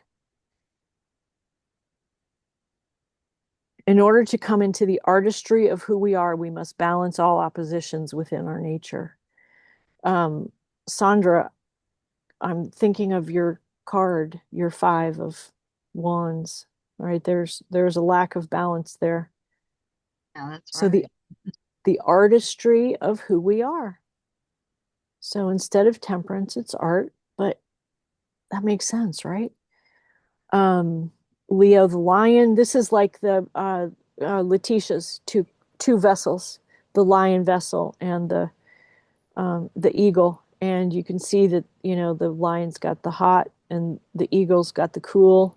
In order to come into the artistry of who we are, we must balance all oppositions within our nature. Sandra, I'm thinking of your card, your 5 of Wands, right? There's a lack of balance there. Yeah, that's So right. the artistry of who we are. So instead of temperance, it's art, but that makes sense, right? Um, Leo the lion. This is like the Letitia's two vessels, the lion vessel and the eagle. And you can see that, the lion's got the hot and the eagle's got the cool.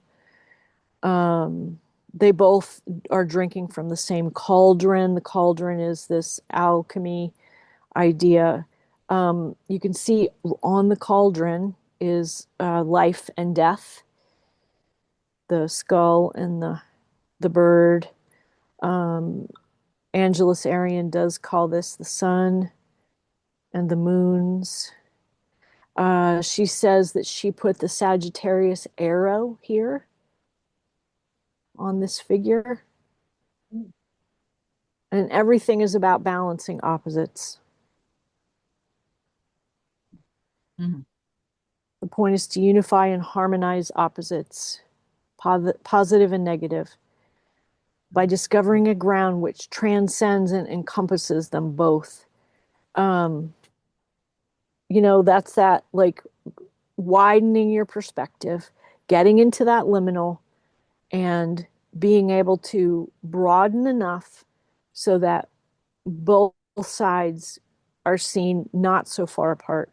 They both are drinking from the same cauldron. The cauldron is this alchemy idea. You can see on the cauldron is life and death, the skull and the bird. Um, Angelus Arian does call this the sun and the moons. She says that she put the Sagittarius arrow here on this figure. And everything is about balancing opposites. Mm-hmm. The point is to unify and harmonize opposites, positive and negative, by discovering a ground which transcends and encompasses them both. Um, that's that like widening your perspective, getting into that liminal, and being able to broaden enough so that both sides are seen not so far apart.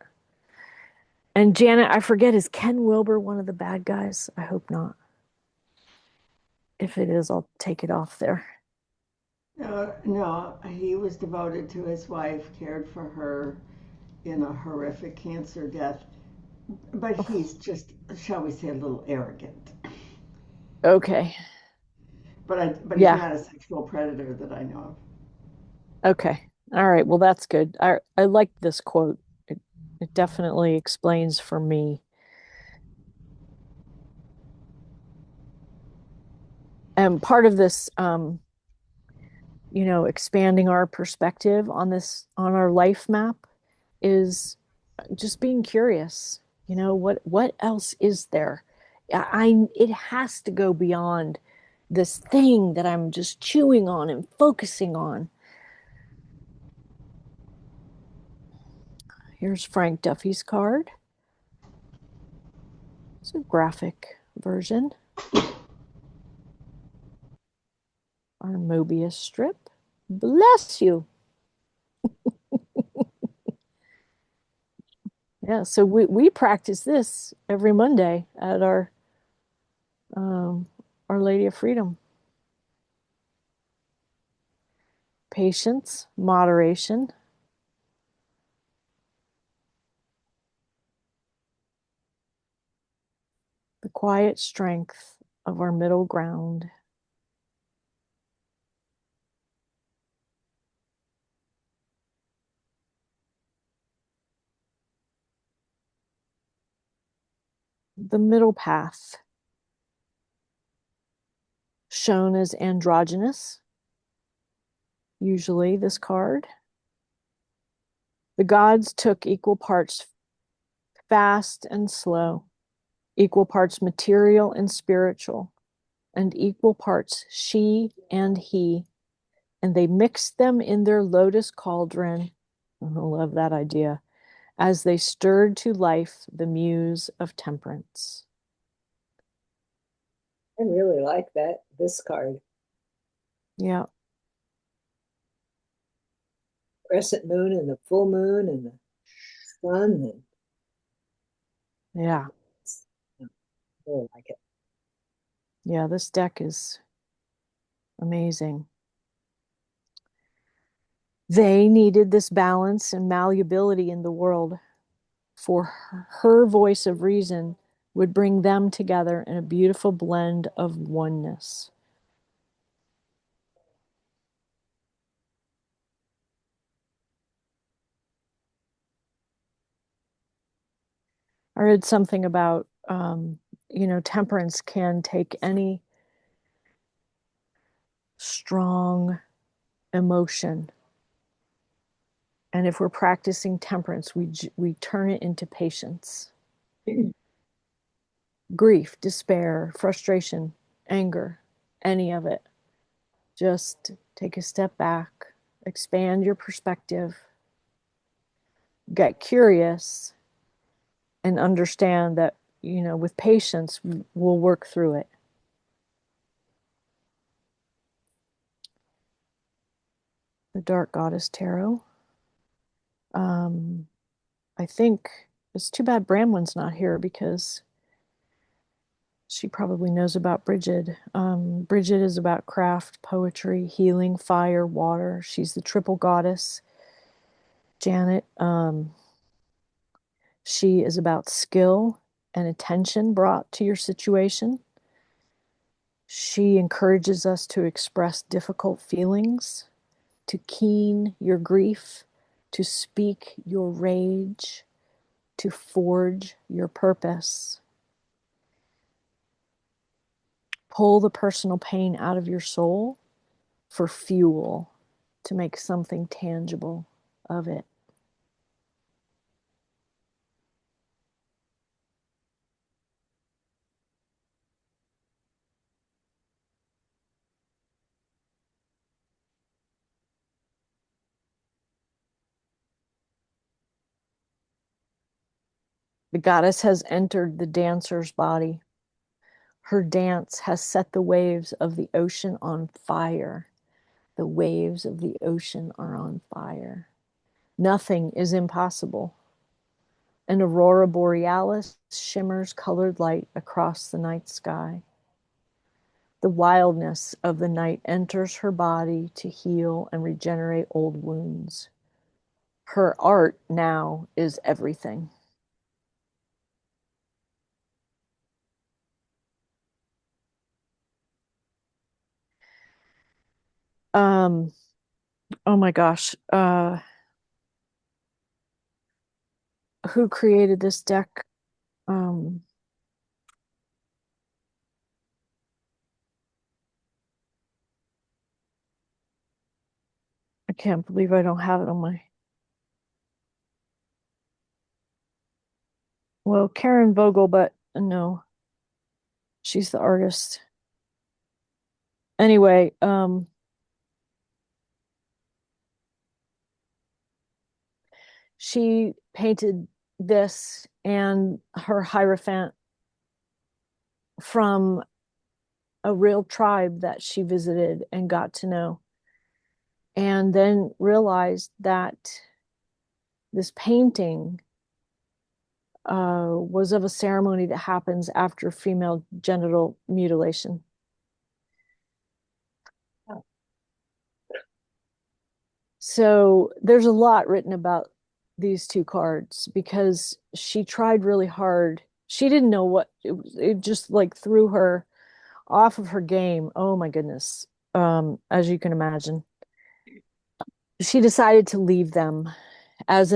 And Janet, I forget, is Ken Wilber one of the bad guys? I hope not. If it is, I'll take it off there. No, he was devoted to his wife, cared for her in a horrific cancer death, but he's just, shall we say, a little arrogant. Okay. But he's Yeah. not a sexual predator that I know of. Okay. All right. Well, that's good. I like this quote. It definitely explains for me. And part of this, expanding our perspective on our life map is just being curious. What else is there? It has to go beyond this thing that I'm just chewing on and focusing on. Here's Frank Duffy's card. It's a graphic version. Our Mobius strip. Bless you. Yeah, so we practice this every Monday at um, Our Lady of Freedom. Patience, moderation, the quiet strength of our middle ground. The middle path, shown as androgynous, usually this card. The gods took equal parts fast and slow, equal parts material and spiritual, and equal parts she and he, and they mixed them in their lotus cauldron. I love that idea. As they stirred to life the muse of temperance. I really like this card. Yeah. Crescent moon and the full moon and the sun. And Yeah. I really like it. Yeah, this deck is amazing. They needed this balance and malleability in the world, for her voice of reason would bring them together in a beautiful blend of oneness. I read something about, temperance can take any strong emotion. And if we're practicing temperance, we turn it into patience. Grief, despair, frustration, anger, any of it. Just take a step back, expand your perspective, get curious, and understand that, with patience, we'll work through it. The Dark Goddess Tarot. I think it's too bad Bramwin's not here because she probably knows about Bridget. Bridget is about craft, poetry, healing, fire, water. She's the triple goddess. Janet, she is about skill and attention brought to your situation. She encourages us to express difficult feelings, to keen your grief, to speak your rage, to forge your purpose. Pull the personal pain out of your soul for fuel to make something tangible of it. The goddess has entered the dancer's body. Her dance has set the waves of the ocean on fire. The waves of the ocean are on fire. Nothing is impossible. An aurora borealis shimmers colored light across the night sky. The wildness of the night enters her body to heal and regenerate old wounds. Her art now is everything. Um, oh my gosh. Who created this deck? Um, I can't believe I don't have it on my. Well, Karen Vogel, but no, she's the artist. Anyway, she painted this and her Hierophant from a real tribe that she visited and got to know, and then realized that this painting was of a ceremony that happens after female genital mutilation. So there's a lot written about these two cards because she tried really hard. She didn't know what it just like threw her off of her game. Oh my goodness. As you can imagine. She decided to leave them as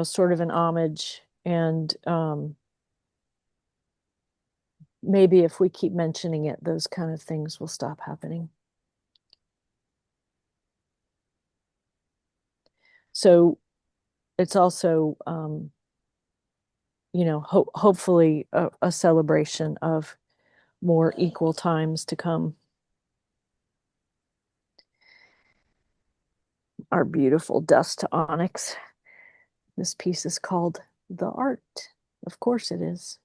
sort of an homage, and maybe if we keep mentioning it, those kind of things will stop happening. So it's also hopefully a celebration of more equal times to come. Our beautiful dust to onyx. This piece is called The Art. Of course it is.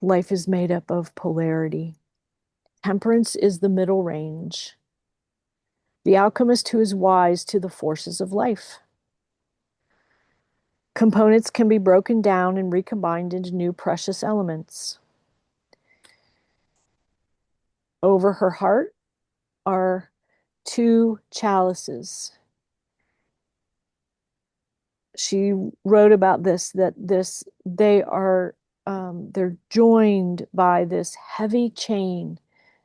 Life is made up of polarity. Temperance is the middle range. The alchemist who is wise to the forces of life. Components can be broken down and recombined into new precious elements. Over her heart are two chalices. She wrote about this, that they're joined by this heavy chain,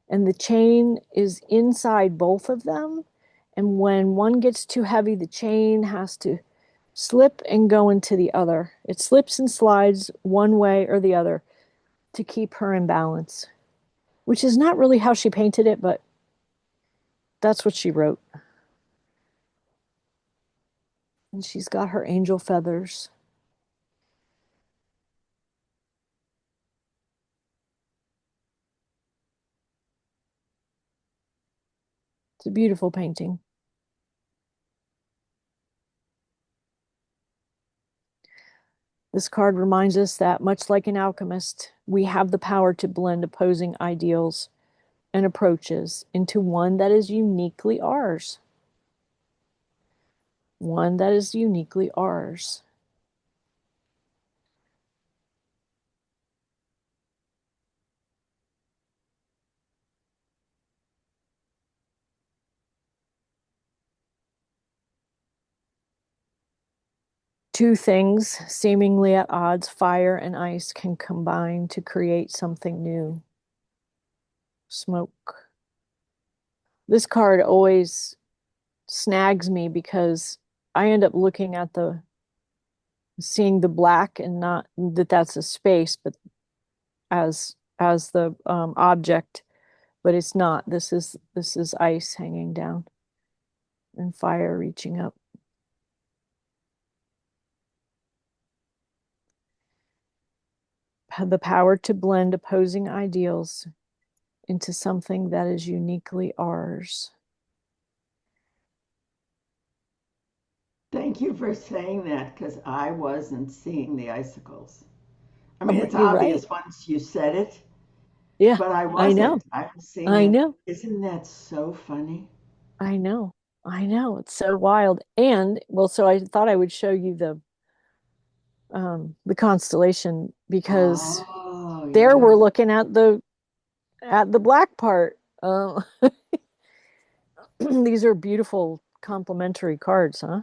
and the chain is inside both of them. And when one gets too heavy, the chain has to slip and go into the other. It slips and slides one way or the other to keep her in balance, which is not really how she painted it, but that's what she wrote. And she's got her angel feathers. It's a beautiful painting. This card reminds us that, much like an alchemist, we have the power to blend opposing ideals and approaches into one that is uniquely ours. One that is uniquely ours. Two things seemingly at odds, fire and ice, can combine to create something new. Smoke. This card always snags me because I end up looking at seeing the black and not that that's a space, but as the object, but it's not. This is ice hanging down and fire reaching up. The power to blend opposing ideals into something that is uniquely ours. Thank you for saying that, because I wasn't seeing the icicles. I mean, it's You're right. obvious once you said it, Yeah, but I I know. wasn't. I was seeing I it. know. Isn't that so funny? I know. I know. It's so wild. And well, so I thought I would show you the constellation, because Oh, there yeah. we're looking at the black part. These are beautiful complementary cards, huh?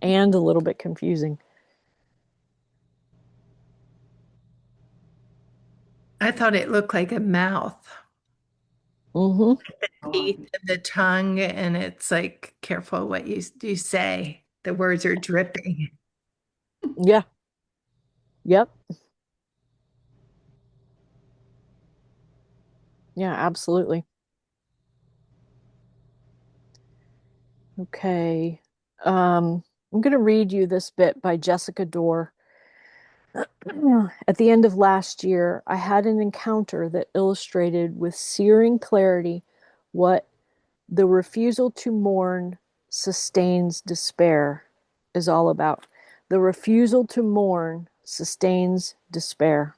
And a little bit confusing. I thought it looked like a mouth, Mm-hmm. Oh, teeth and the tongue, and it's like, careful what you say. The words are dripping. Yeah. Yep. Yeah, absolutely. Okay. I'm going to read you this bit by Jessica Dorr. At the end of last year, I had an encounter that illustrated with searing clarity what the refusal to mourn sustains despair is all about. The refusal to mourn sustains despair.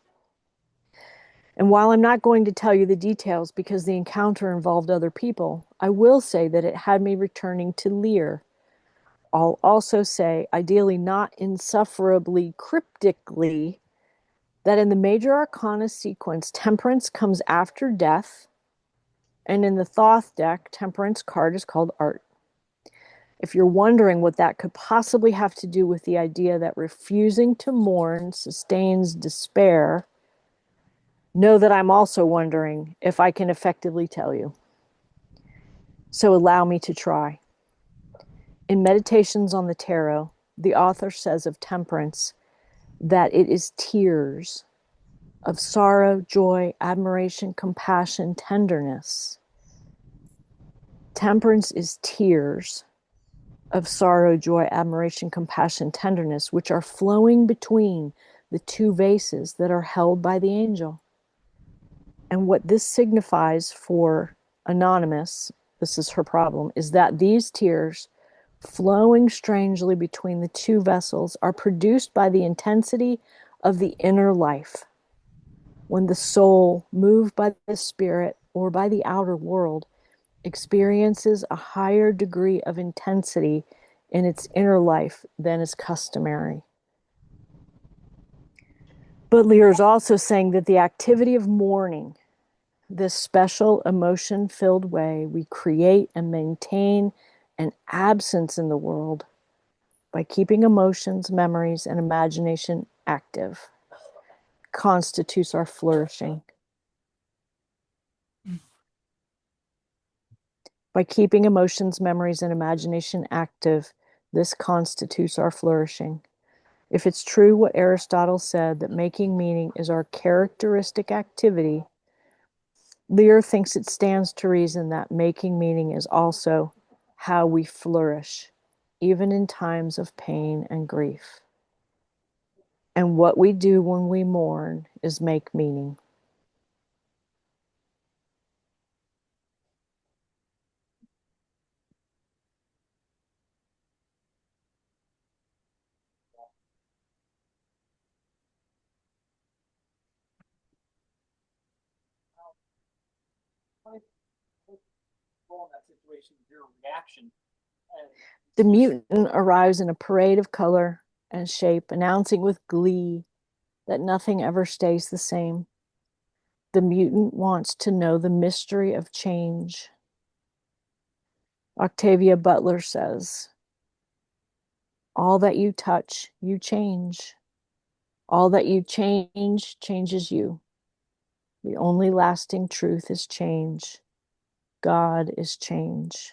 And while I'm not going to tell you the details because the encounter involved other people, I will say that it had me returning to Lear. I'll also say, ideally not insufferably cryptically, that in the major arcana sequence, Temperance comes after death, and in the Thoth deck, Temperance card is called Art. If you're wondering what that could possibly have to do with the idea that refusing to mourn sustains despair, know that I'm also wondering if I can effectively tell you. So allow me to try. In Meditations on the Tarot, the author says of Temperance that it is tears of sorrow, joy, admiration, compassion, tenderness. Temperance is tears of sorrow, joy, admiration, compassion, tenderness, which are flowing between the two vases that are held by the angel. And what this signifies for Anonymous, this is her problem, is that these tears flowing strangely between the two vessels are produced by the intensity of the inner life. When the soul, moved by the spirit or by the outer world, experiences a higher degree of intensity in its inner life than is customary. But Lear is also saying that the activity of mourning this special emotion-filled way we create and maintain an absence in the world by keeping emotions, memories, and imagination active constitutes our flourishing. By keeping emotions, memories, and imagination active, this constitutes our flourishing. If it's true what Aristotle said, that making meaning is our characteristic activity, Lear thinks it stands to reason that making meaning is also how we flourish, even in times of pain and grief. And what we do when we mourn is make meaning. The mutant arrives in a parade of color and shape, announcing with glee that nothing ever stays the same. The mutant wants to know the mystery of change. Octavia Butler says, all that you touch, you change. All that you change, changes you. The only lasting truth is change. God is change.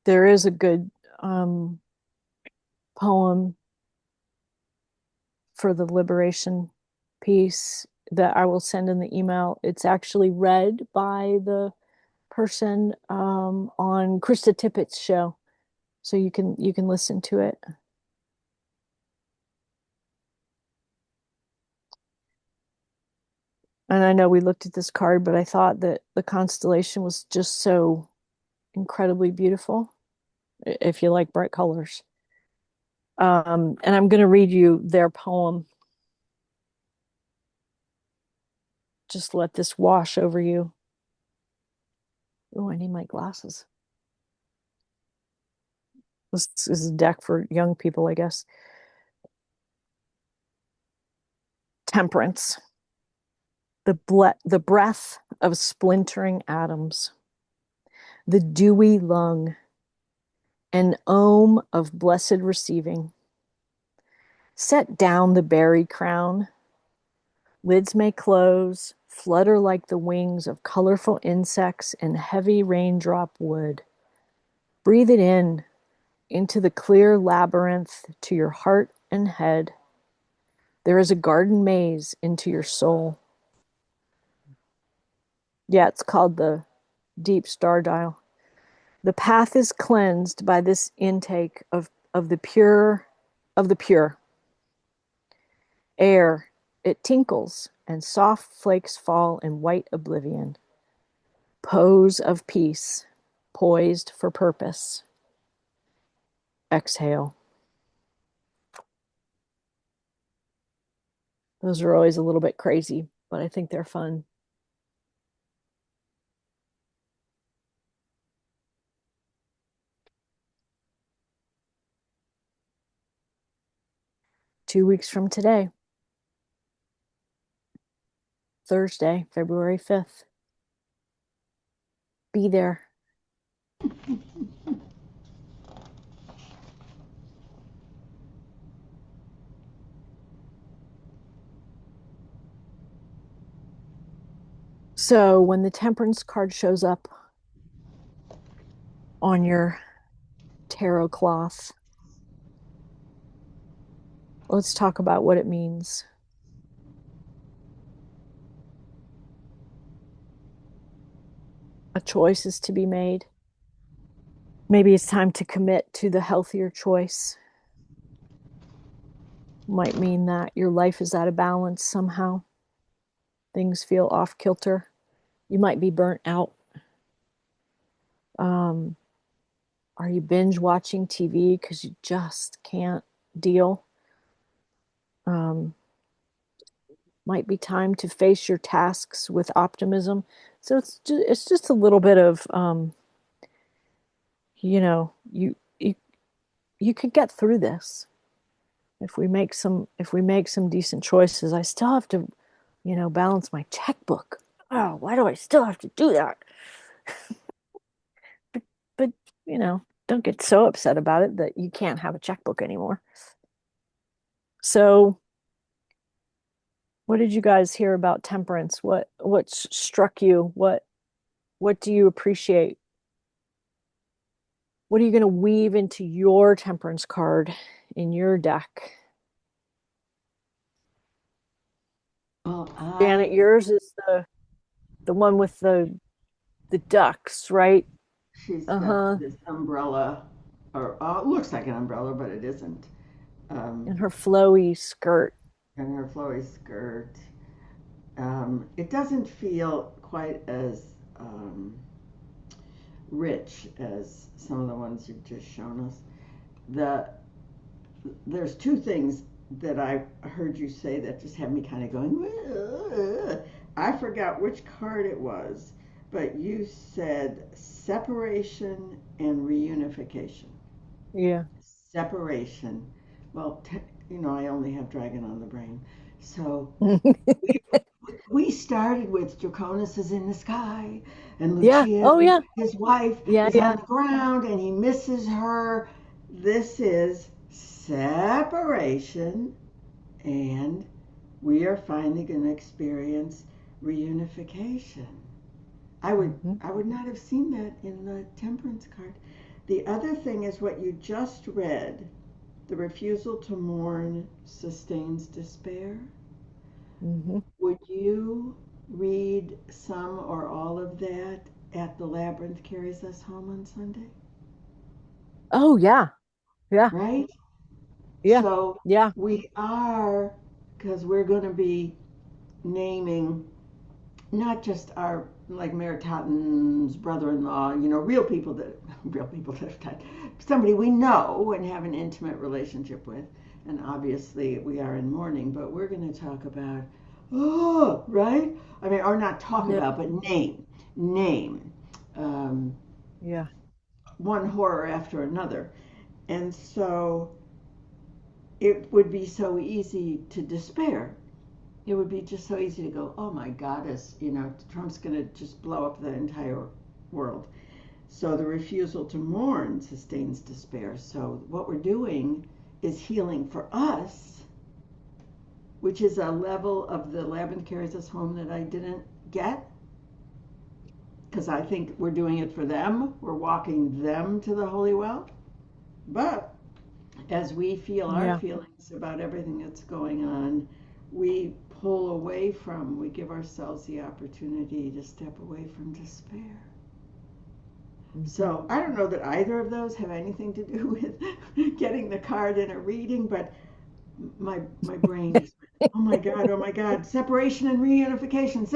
There is a good poem for the liberation piece that I will send in the email. It's actually read by the person on Krista Tippett's show, so you can listen to it. And I know we looked at this card, but I thought that the constellation was just so incredibly beautiful, if you like bright colors. And I'm going to read you their poem. Just let this wash over you. Oh, I need my glasses. This is a deck for young people, I guess. Temperance. The breath of splintering atoms. The dewy lung. An ohm of blessed receiving. Set down the berry crown. Lids may close, flutter like the wings of colorful insects in heavy raindrop wood. Breathe it in, into the clear labyrinth to your heart and head. There is a garden maze into your soul. Yeah, it's called the Deep Star Dial. The path is cleansed by this intake of the pure air. It tinkles and soft flakes fall in white oblivion. Pose of peace, poised for purpose. Exhale. Those are always a little bit crazy, but I think they're fun. Two weeks from today, Thursday, February 5th. Be there. So when the Temperance card shows up on your tarot cloth, let's talk about what it means. A choice is to be made. Maybe it's time to commit to the healthier choice. Might mean that your life is out of balance somehow. Things feel off kilter. You might be burnt out. Are you binge watching TV because you just can't deal? Might be time to face your tasks with optimism. So it's just a little bit of you know, you could get through this if we make some decent choices. I still have to, balance my checkbook. Oh, why do I still have to do that? But, don't get so upset about it that you can't have a checkbook anymore. So, what did you guys hear about temperance? What struck you? What do you appreciate? What are you going to weave into your temperance card in your deck? Well, Janet, yours is the one with the ducks, right? she's got Uh-huh. this umbrella, or it looks like an umbrella, but it isn't. Um, And her flowy skirt. and her flowy skirt. It doesn't feel quite as rich as some of the ones you've just shown us. The there's two things that I heard you say that just had me kind of going. "Ugh." I forgot which card it was, but you said separation and reunification. Yeah. Separation. Well, I only have dragon on the brain, so we we started with Draconis is in the sky, and Yeah. Lucia, Oh yeah. his wife, Yeah, is on yeah. the ground, and he misses her. This is separation, and we are finally going to experience reunification. I would Hmm. I would not have seen that in the temperance card. The other thing is what you just read. The refusal to mourn sustains despair. Hmm. Would you read some or all of that at The Labyrinth Carries Us Home on Sunday? Oh yeah. Yeah. Right? Yeah. So Yeah. we are, because we're going to be naming not just our, like Mayor Totten's brother-in-law, real people that have died, somebody we know and have an intimate relationship with, and obviously we are in mourning, but we're going to talk about, oh, right? I mean, or not talk Yeah. about, but name, um, Yeah. one horror after another, and so it would be so easy to despair. It would be just so easy to go, oh my goddess, Trump's going to just blow up the entire world. So the refusal to mourn sustains despair. So what we're doing is healing for us, which is a level of the Labyrinth Carries Us Home that I didn't get, because I think we're doing it for them. We're walking them to the holy well. But as we feel our Yeah. feelings about everything that's going on, we pull away from, we give ourselves the opportunity to step away from despair. Hmm. So I don't know that either of those have anything to do with getting the card in a reading, but my brain just went, oh my God, separation and reunification.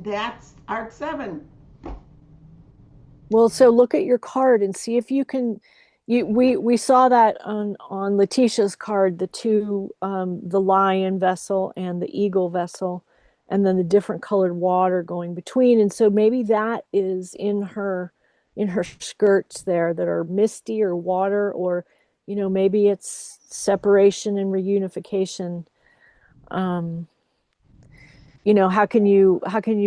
That's Art 7. Well, so look at your card and see if you can. We saw that on Letitia's card, the two, the lion vessel and the eagle vessel, and then the different colored water going between. And so maybe that is in her skirts there that are misty or water, or maybe it's separation and reunification. Um, how can you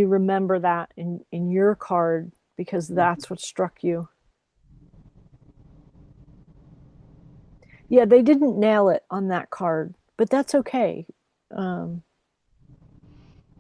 remember that in your card because that's what struck you. Yeah, they didn't nail it on that card, but that's okay. Um,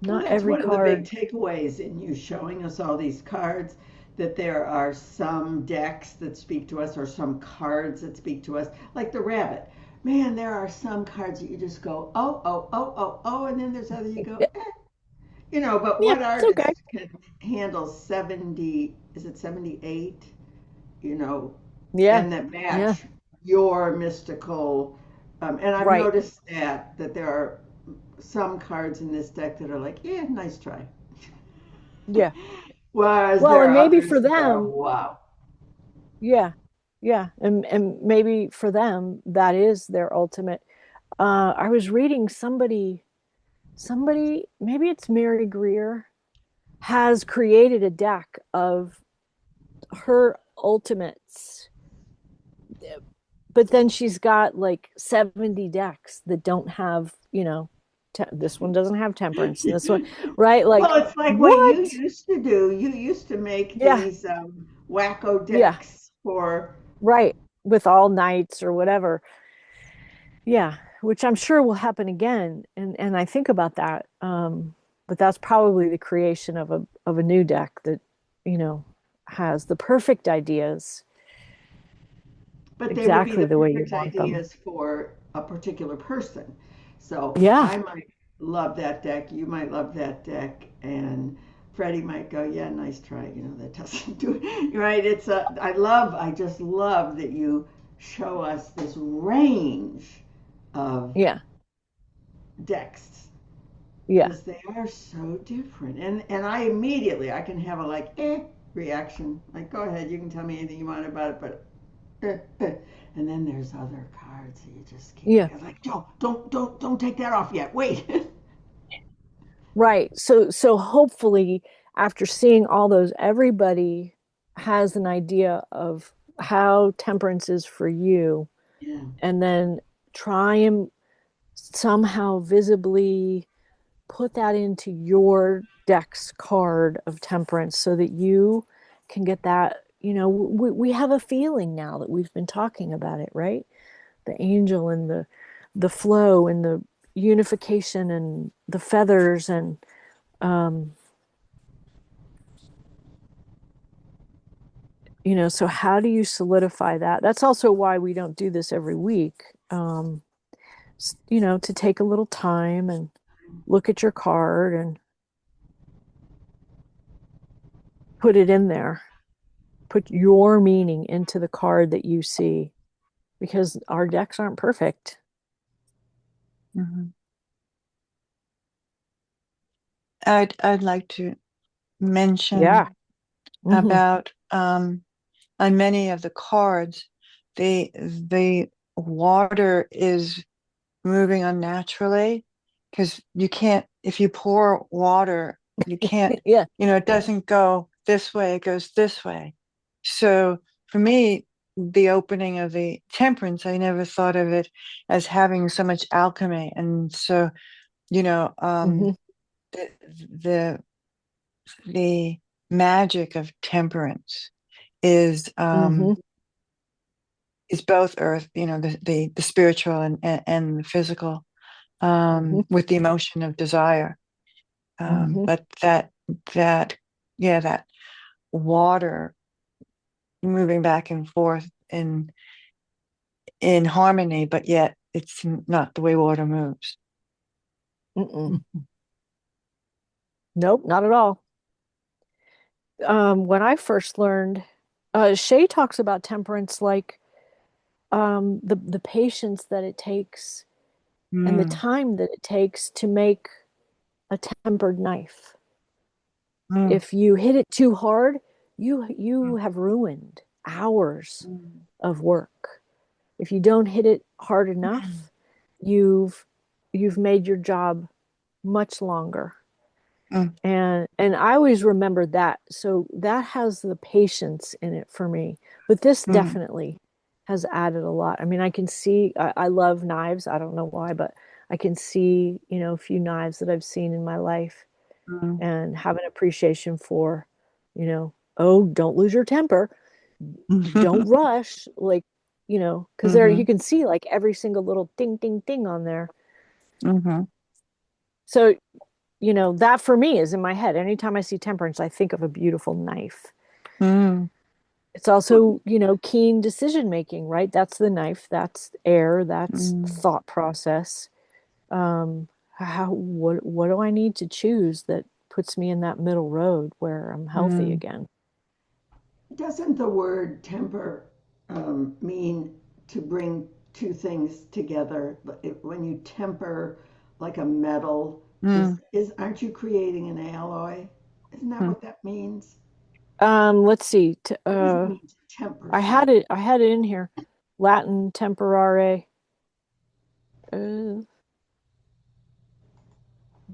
Well, not that's every one of the big card. takeaways in you showing us all these cards, that there are some decks that speak to us or some cards that speak to us, like the rabbit. Man, there are some cards that you just go, oh, oh, oh, oh, oh, and then there's other you go, Yeah, eh. But yeah, what it's okay. artist can handle 70, is it 78, you know, Yeah, and that yeah, match your mystical, and I've right. noticed that there are some cards in this deck that are like, yeah, nice try. Yeah. Whereas Well, there and are maybe others for that are, them, wow. yeah, yeah, and maybe for them that is their ultimate. I was reading somebody, maybe it's Mary Greer, has created a deck of her ultimates, but then she's got like 70 decks that don't have, this one doesn't have temperance and this one, right? Well, Like, it's like what you what? used to do. You used to make Yeah, these wacko yeah, decks for. right. With all nights or whatever. Yeah, which I'm sure will happen again. And I think about that. But that's probably the creation of a new deck that, you know, has the perfect ideas But they would be exactly the the way you perfect want them. ideas for a particular person. So Yeah, I might love that deck, you might love that deck, and Freddie might go, yeah, nice try. That doesn't do it. Right? I just love that you show us this range of yeah, decks yeah, because they are so different. And I can have a like reaction. Like, go ahead, you can tell me anything you want about it, but and then there's other cards that you just can't. yeah. You're like, don't take that off yet. Wait. Right. So hopefully after seeing all those, everybody has an idea of how temperance is for you, Yeah. and then try and somehow visibly put that into your deck's card of temperance so that you can get that. We have a feeling now that we've been talking about it, right? The angel and the flow and the unification and the feathers and um, so how do you solidify that? That's also why we don't do this every week. To take a little time and look at your card and put it in there. Put your meaning into the card that you see because our decks aren't perfect. Mhm. I'd like to mention Yeah. Hmm. about on many of the cards, the water is moving unnaturally because you can't, if you pour water, you can't, Yeah. it doesn't go this way, it goes this way. So for me, the opening of the temperance, I never thought of it as having so much alchemy. And so, you know, um, Hmm. the, the, the magic of temperance is, Hmm. is both earth, the spiritual and the physical, Hmm. with the emotion of desire. Hmm. But that, yeah, that water moving back and forth in harmony, but yet it's not the way water moves. Mm-mm. Nope, not at all. When I first learned, Shay talks about temperance like the patience that it takes and the Mm, time that it takes to make a tempered knife. mm, If you hit it too hard, you have ruined hours mm, of work. If you don't hit it hard mm, enough, you've you've made your job much longer. mm, And I always remember that. So that has the patience in it for me. But this mm, definitely has added a lot. I mean, I can see I love knives. I don't know why, but I can see, a few knives that I've seen in my life mm, and have an appreciation for, oh, don't lose your temper. Don't mm. rush. Like, because there you Mhm, can see like every single little ding, ding, ding on there. mhm, So, that for me is in my head. Anytime I see temperance, I think of a beautiful knife. mm, It's also, keen decision making, right? That's the knife, that's air, that's mm, thought process. What do I need to choose that puts me in that middle road where I'm healthy mm, again? Doesn't the word temper mean to bring two things together? When you temper like a metal, mm, aren't you creating an alloy? Isn't that mm. what that means? Let's see. What does it mean to temper I something? had it in here. Latin temperare. Uh,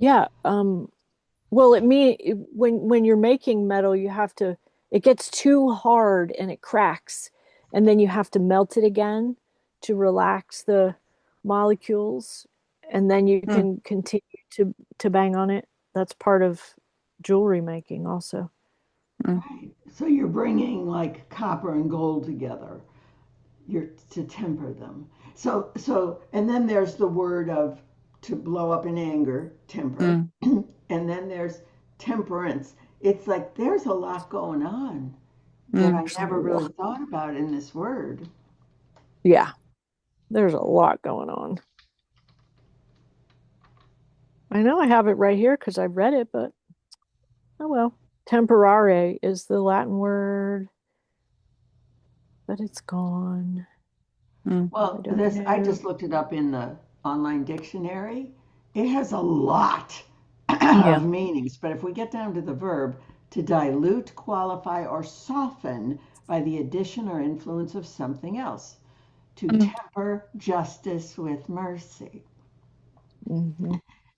yeah. Well, when you're making metal, you have to It gets too hard and it cracks. And then you have to melt it again to relax the molecules. And then you Mm. can continue to bang on it. That's part of jewelry making also. Mm. Right. So you're bringing like copper and gold together. You're to temper them. And then there's the word of to blow up in anger, temper. Mm. And then there's temperance. It's like there's a lot going on that Mm. I never really thought about in this word. Yeah, there's a lot going on. I know I have it right here because I've read it, but oh well. Temporare is the Latin word, but it's gone. Mm. I Well, don't this I know. just looked it up in the online dictionary. It has a lot Yeah. of meanings, but if we get down to the verb, to dilute, qualify, or soften by the addition or influence of something else, to Mm. temper justice with mercy, Hmm.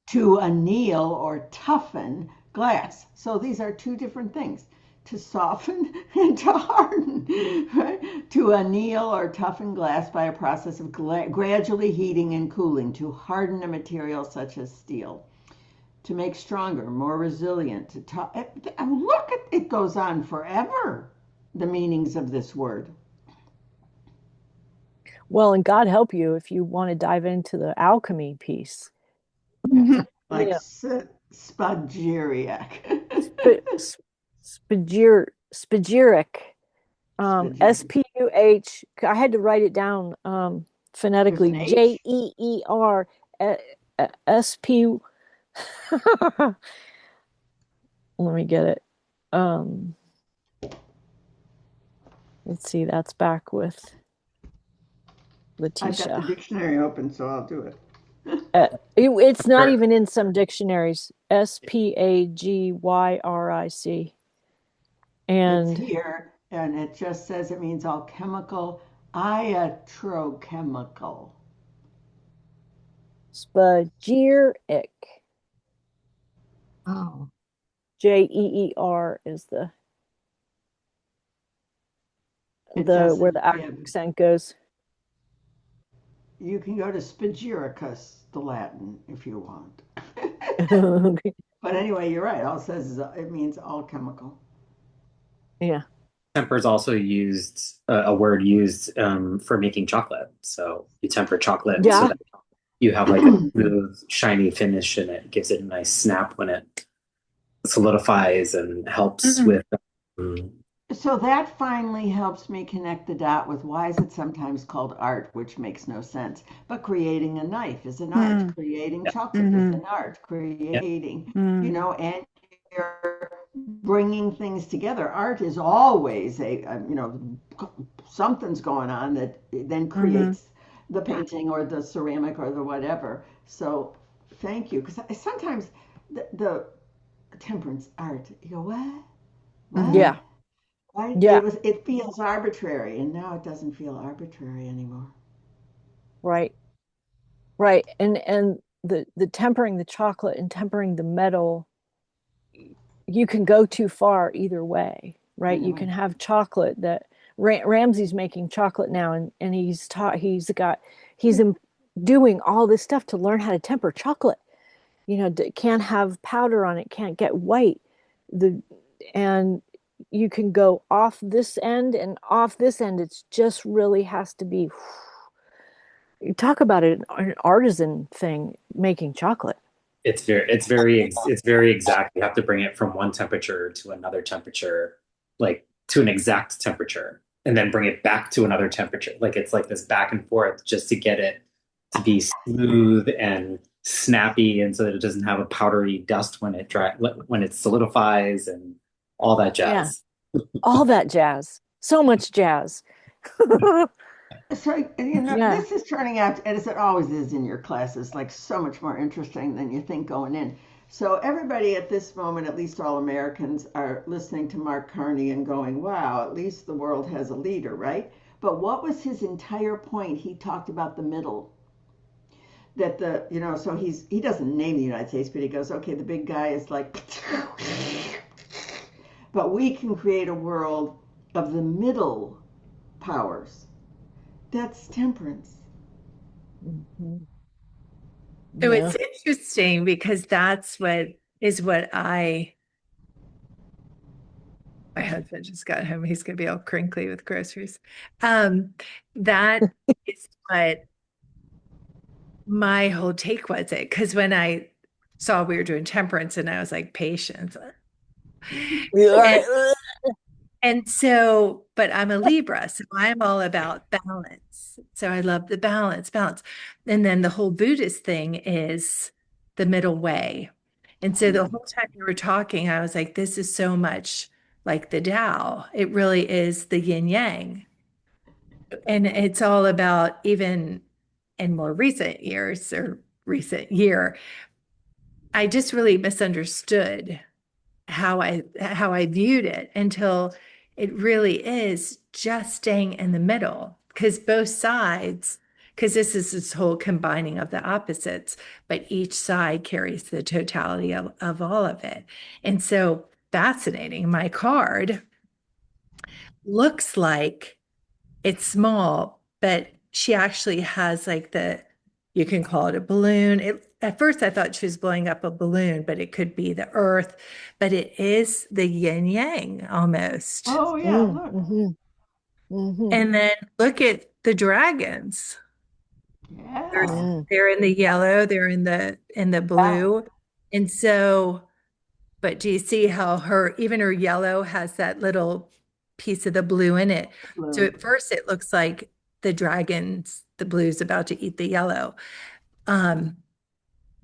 to anneal or toughen glass. So these are two different things. To soften and to harden, right? To anneal or toughen glass by a process of gradually heating and cooling, to harden a material such as steel, to make stronger, more resilient. Look, it goes on forever. The meanings of this word, Well, and God help you if you want to dive into the alchemy piece. Mhm. like Yeah. spagyriac. Spagyric. Spagyric. SPUH. I had to write it down There's phonetically. an H. JEER SP. Let me get it. Um, let's see. That's back with I've got the Letitia. dictionary open, so I'll do it. It's not Or even in some dictionaries. Spagryric. It's And here, and it just says it means alchemical, iatrochemical. spagyric. Oh, JEER is It the where doesn't the give. accent goes. You can go to Spagyricus, the Latin, if you want. But anyway, you're right. All it says is it means alchemical. Yeah. temper is also used a word used for making chocolate. So you temper chocolate so Yeah. that you have like a smooth, shiny finish, and it gives it a nice snap when it solidifies and helps Mm. with. Um, So that finally helps me connect the dot with why is it sometimes called art, which makes no sense. But creating a knife is an art. Mm. Creating yeah, chocolate is Mhm. an art. yeah, Creating, Mm. and you're bringing things together. Art is always something's going on that then Mhm. creates the painting or the ceramic or the whatever. So thank you, because sometimes the temperance art, you go, what? Mhm. What? Yeah. Right? Yeah. It feels arbitrary, and now it doesn't feel arbitrary anymore. Right. Right. And the tempering the chocolate and tempering the metal, you can go too far either way, right? Either You way. can have chocolate that Ramsey's making chocolate now, and he's doing all this stuff to learn how to temper chocolate. Can't have powder on it, can't get white. The and you can go off this end and off this end. It's just really has to be. You talk about an artisan thing making chocolate. it's very exact. You have to bring it from one temperature to another temperature, like to an exact temperature, and then bring it back to another temperature. Like it's like this back and forth just to get it to be smooth and snappy, and so that it doesn't have a powdery dust when it solidifies and all that Yeah, jazz. all that jazz. So much jazz. So, Yeah. this is turning out, as it always is in your classes, like so much more interesting than you think going in. So, everybody at this moment, at least all Americans, are listening to Mark Carney and going, wow, at least the world has a leader, right? But what was his entire point? He talked about the middle. That so he doesn't name the United States, but he goes, okay, the big guy is like, But we can create a world of the middle powers. That's temperance. Mhm. So Yeah. it's interesting because that's what is what my husband just got home. He's gonna be all crinkly with groceries. That is what my whole take was it because when I saw we were doing temperance and I was like patience. And Yeah. And so, but I'm a Libra, so I'm all about balance. So I love the balance, balance. And then the whole Buddhist thing is the middle way. And so the whole time you were talking, I was like, this is so much like the Tao. It really is the yin yang. And it's all about even in more recent years or recent year, I just really misunderstood how I viewed it until it really is just staying in the middle because both sides because this is this whole combining of the opposites but each side carries the totality of all of it and so fascinating my card looks like it's small, but she actually has like you can call it a balloon. At first, I thought she was blowing up a balloon, but it could be the earth, but it is the yin yang almost. Oh, yeah, Mm, look. mhm, mhm, And then look at the dragons. Yeah. mm. They're in the yellow, they're in the Yeah. blue. And so, but do you see how even her yellow has that little piece of the blue in it? So Blue. at first it looks like the blue's about to eat the yellow. Um,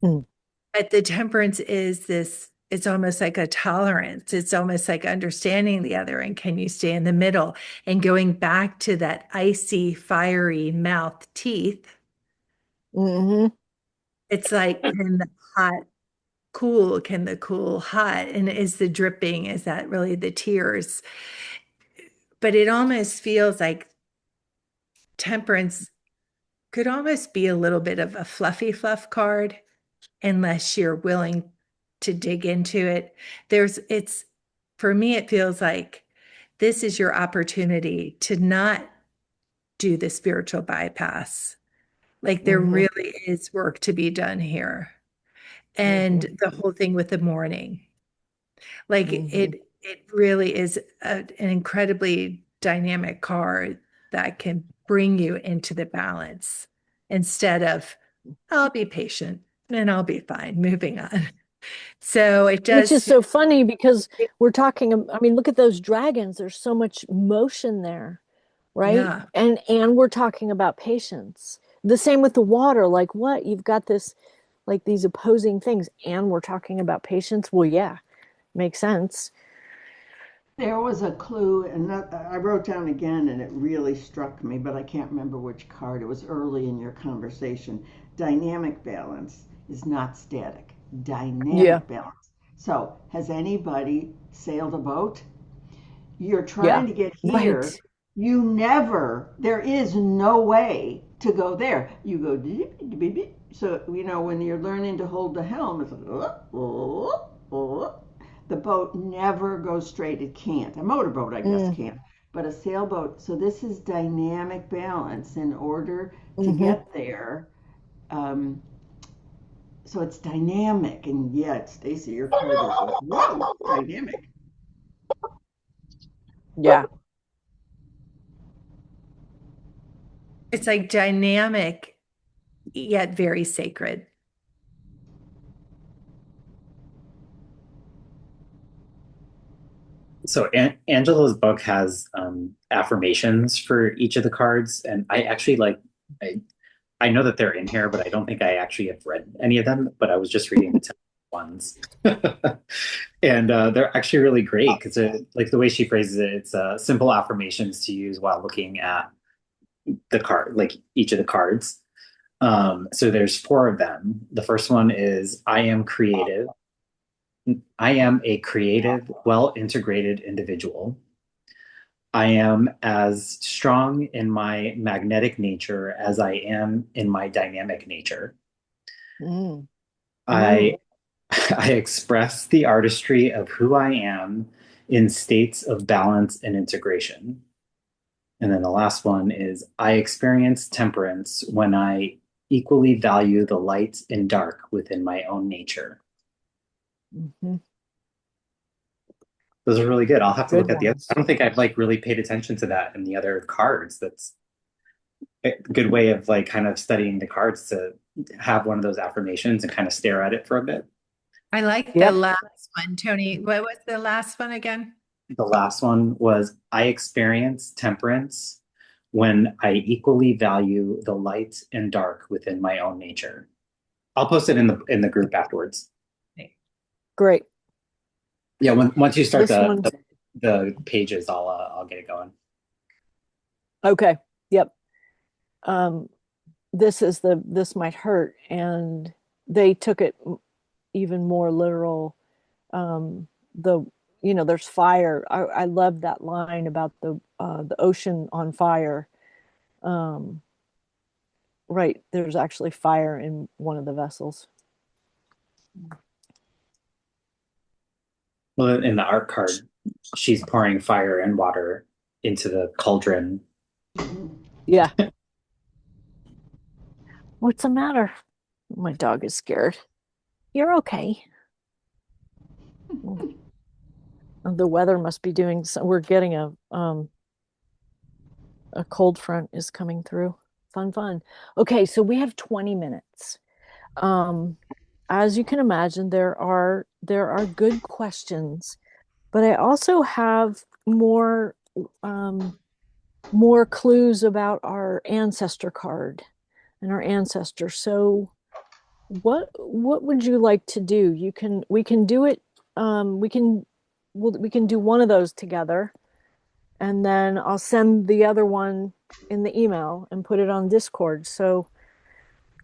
Mm, but the temperance is it's almost like a tolerance. It's almost like understanding the other and can you stay in the middle and going back to that icy, fiery mouth teeth. mhm. It's like, can the hot cool? Can the cool hot? And is the dripping, is that really the tears? But it almost feels like temperance could almost be a little bit of a fluffy fluff card unless you're willing to dig into it. For me, it feels like this is your opportunity to not do the spiritual bypass. Like there Mhm, really is work to be done here. And mhm, the whole thing with the morning, like mhm. it really is an incredibly dynamic card that can bring you into the balance instead of I'll be patient and I'll be fine, moving on. So it Which is does, so funny because we're talking, I mean, look at those dragons. There's so much motion there, right? yeah. And we're talking about patience. The same with the water. Like what? You've got this like these opposing things and we're talking about patience. Well, yeah, makes sense. There was a clue, and I wrote down again, and it really struck me, but I can't remember which card. It was early in your conversation. Dynamic balance is not static. Yeah. Dynamic balance. So, has anybody sailed a boat? You're Yeah. trying to get here. Right. There is no way to go there. You go, so, when you're learning to hold the helm, it's like, the boat never goes straight. It can't. A motorboat, I guess, Mm, can't. But a sailboat, so this is dynamic balance in order to mhm. get there. Um, so it's dynamic. And yet, Stacy, your card is like, whoa, dynamic. Yeah. It's like dynamic yet very sacred. So Angela's book has affirmations for each of the cards, and I actually I I know that they're in here, but I don't think I actually have read any of them. But I was just reading the 10 ones, and they're actually really great because like the way she phrases it, it's simple affirmations to use while looking at the card, like each of the cards. So there's four of them. The first one is I am creative. I am a creative, well integrated individual. I am as strong in my magnetic nature as I am in my dynamic nature. Mm, mm, I I express the artistry of who I am in states of balance and integration. And then the last one is I experience temperance when I equally value the light and dark within my own nature. Mm-hmm. Those are really good. I'll have to Good look at the other. ones. I don't think I've like really paid attention to that in the other cards. That's a good way of like kind of studying the cards to have one of those affirmations and kind of stare at it for a bit. I like the Yep. last one, Tony. What was the last one again? The last one was I experience temperance when I equally value the light and dark within my own nature. I'll post it in the group afterwards. Great. Yeah, once you start This one. the pages, I'll get it going. Okay. Yep. This might hurt, and they took it even more literal. The there's fire. I love that line about the ocean on fire. Right, there's actually fire in one of the vessels. Well, in the art card, she's pouring fire and water into the cauldron. Yeah. What's the matter? My dog is scared. You're okay. The weather must be doing so. We're getting a cold front is coming through. Fun. Okay, so we have 20 minutes. As you can imagine, there are good questions, but I also have more clues about our ancestor card and our ancestors. So what would you like to do? We can do it. We can do one of those together, and then I'll send the other one in the email and put it on Discord. So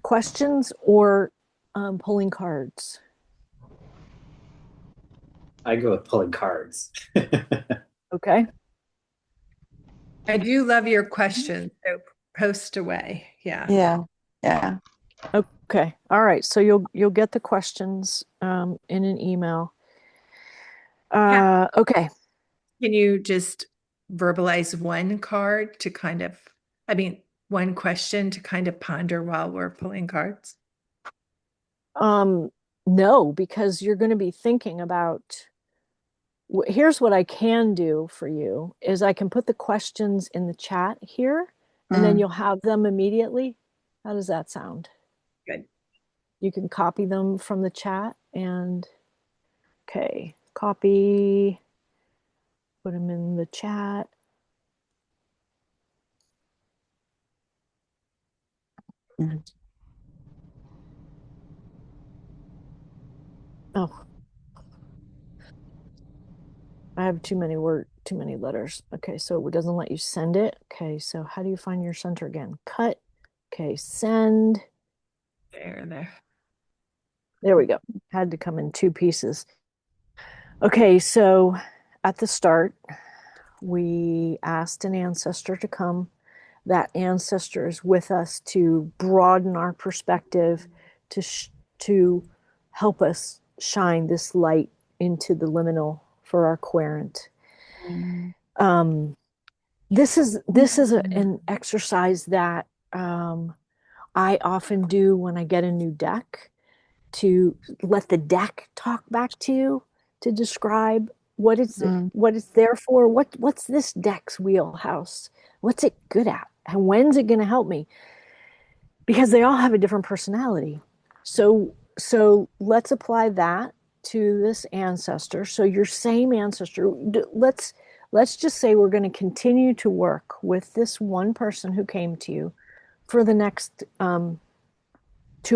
questions or pulling cards. I go with pulling cards. Okay. I do love your questions, so post away. Yeah. Yeah. Okay. All right. So you'll get the questions in an email. Okay. Can you just verbalize one card to one question to kind of ponder while we're pulling cards? No, because you're going to be thinking about. Here's what I can do for you is I can put the questions in the chat here, and then you'll have them immediately. How does that sound? Good. You can copy them from the chat and okay, copy, put them in the chat. Oh, I have too many letters. Okay, so it doesn't let you send it. Okay, so how do you find your center again? Cut. Okay, send. There. There we go. Had to come in two pieces. Okay, so at the start, we asked an ancestor to come. That ancestor is with us to broaden our perspective, to help us shine this light into the liminal for our querent. This is an exercise that I often do when I get a new deck, to let the deck talk back to you, to describe what it's there for. What's this deck's wheelhouse? What's it good at? And when's it going to help me? Because they all have a different personality. So let's apply that to this ancestor. So your same ancestor, let's just say we're going to continue to work with this one person who came to you for the next 2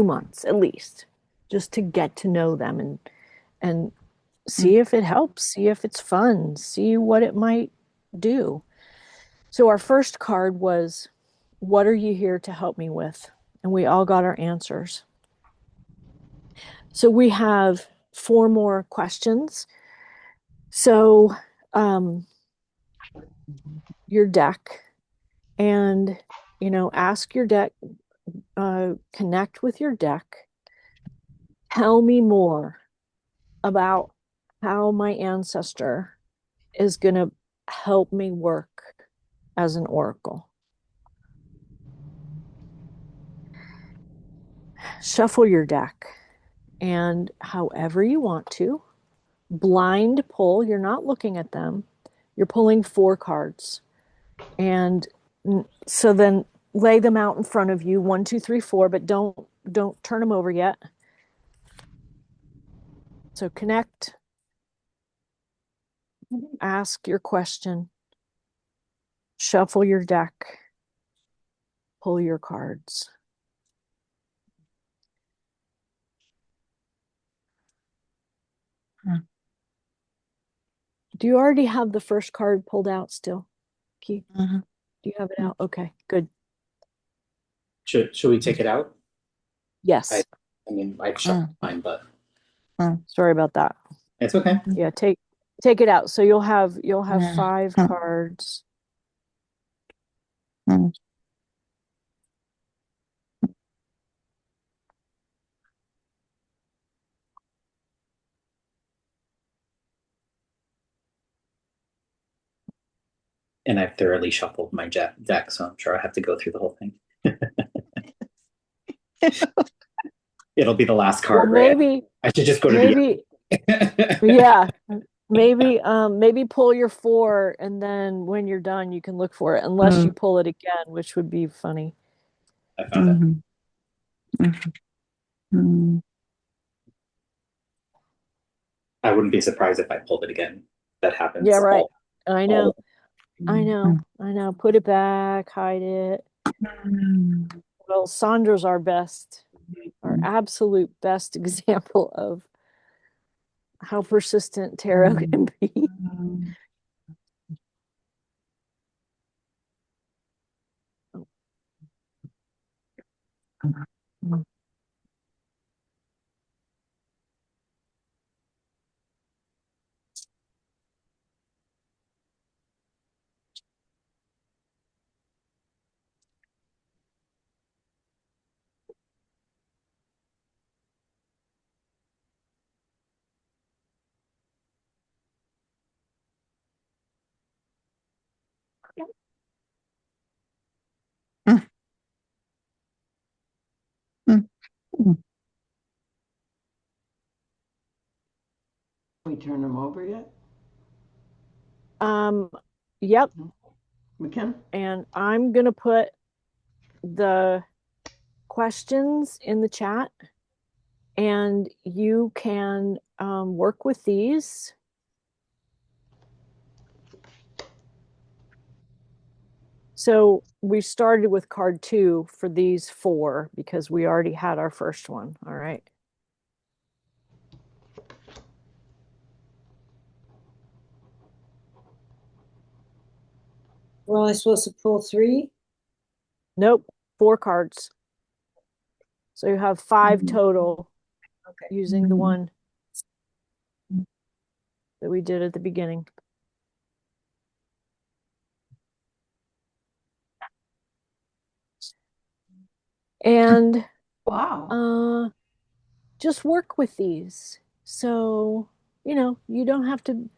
months at least, just to get to know them and see if it helps, see if it's fun, see what it might do. So our first card was, what are you here to help me with? And we all got our answers. So we have 4 more questions. So your deck, and ask your deck, connect with your deck. Tell me more about how my ancestor is going to help me work as an oracle. Shuffle your deck, and however you want to, blind pull. You're not looking at them. You're pulling 4 cards. And so then lay them out in front of you, 1, 2, 3, 4, but don't turn them over yet. So connect, ask your question, shuffle your deck, pull your cards. Do you already have the first card pulled out still, Keith? Mm-hmm. Do you have it out? Okay, good. Should we take it out? Yes. I mean, I shut mine, but Sorry about that. it's okay. Yeah, take it out. So you'll have 5 cards. And I've thoroughly shuffled my deck, so I'm sure I have to go through the whole thing. It'll be the last card, Well, right? I should just go to maybe, the yeah, maybe pull your 4, and then when you're done, you can look for it, unless you pull it again, which would be funny. I found it. I wouldn't be surprised if I pulled it again. That happens. Yeah, right. I know. Put it back, hide it. Well, Sandra's our absolute best example of how persistent tarot can be. We turn them over yet? Yep. We can. And I'm gonna put the questions in the chat, and you can work with these. So we started with card 2 for these 4 because we already had our first one. All right. Well, I'm supposed to pull 3? Nope, 4 cards. So you have 5 total, using the one that we did at the beginning. And wow, just work with these. So, you don't have to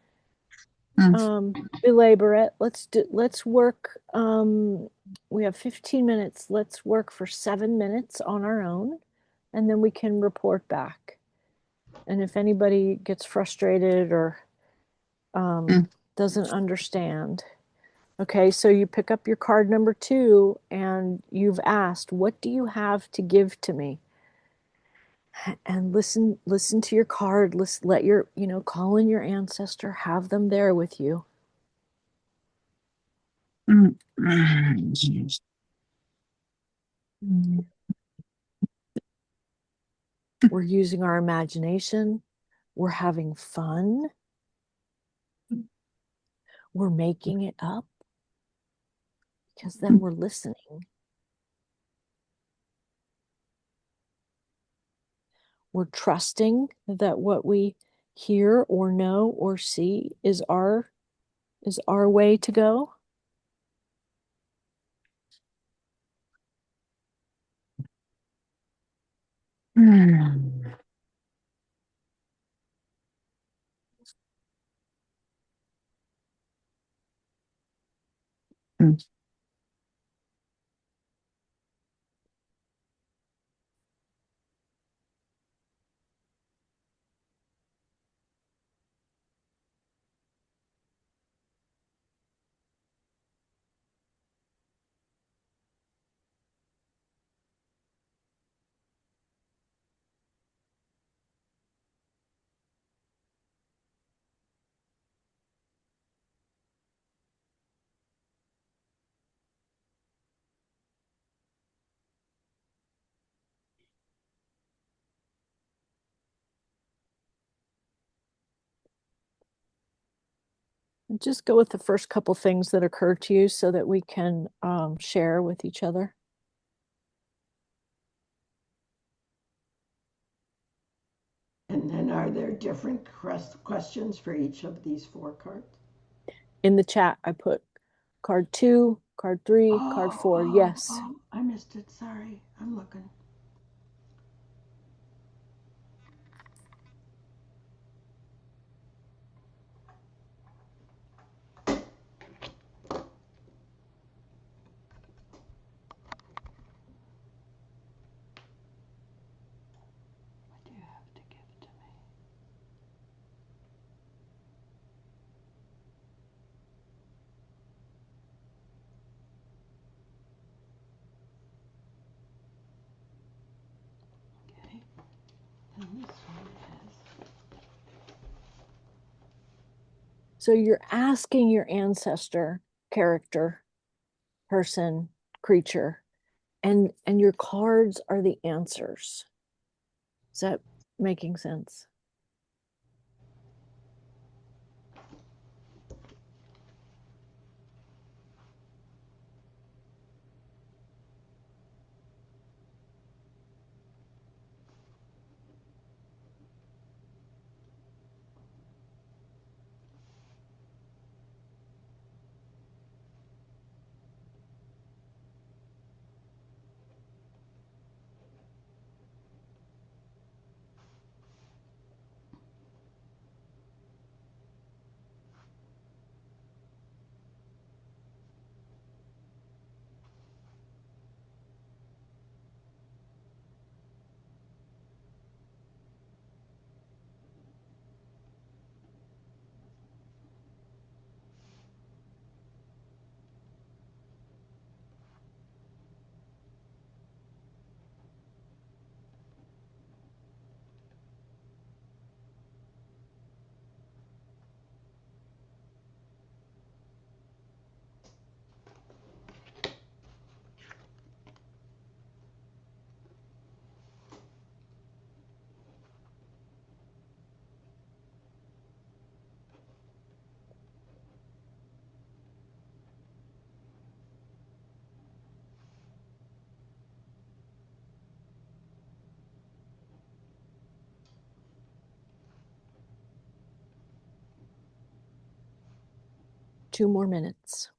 belabor it. Let's work. We have 15 minutes. Let's work for 7 minutes on our own, and then we can report back. And if anybody gets frustrated or doesn't understand, okay, so you pick up your card number 2 and you've asked, what do you have to give to me? And listen to your card. Let your, call in your ancestor, have them there with you. We're using our imagination. We're having fun. We're making it up, because then we're listening. We're trusting that what we hear or know or see is our way to go. Just go with the first couple things that occur to you so that we can share with each other. And then are there different questions for each of these 4 cards? In the chat, I put card 2, card 3, card 4. Yes. I missed it. Sorry. I'm looking. What do you have to give to me? Okay. And this one is. So you're asking your ancestor, character, person, creature, and your cards are the answers. Is that making sense? Two more minutes.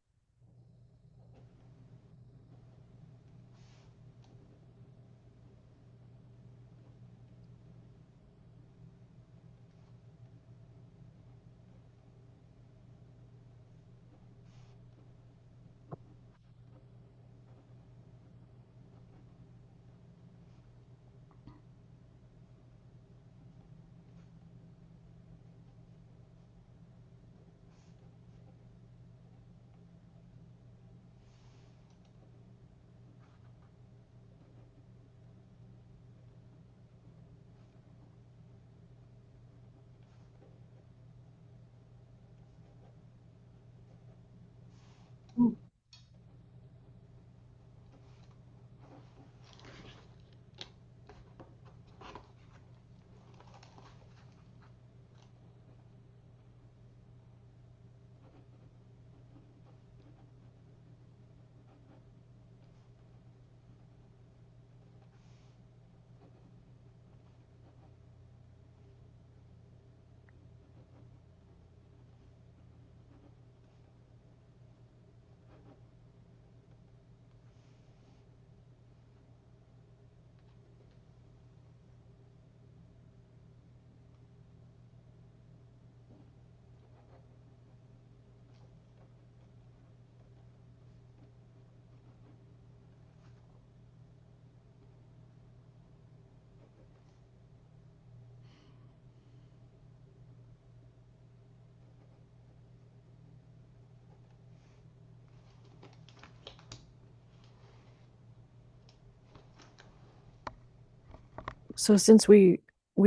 So since we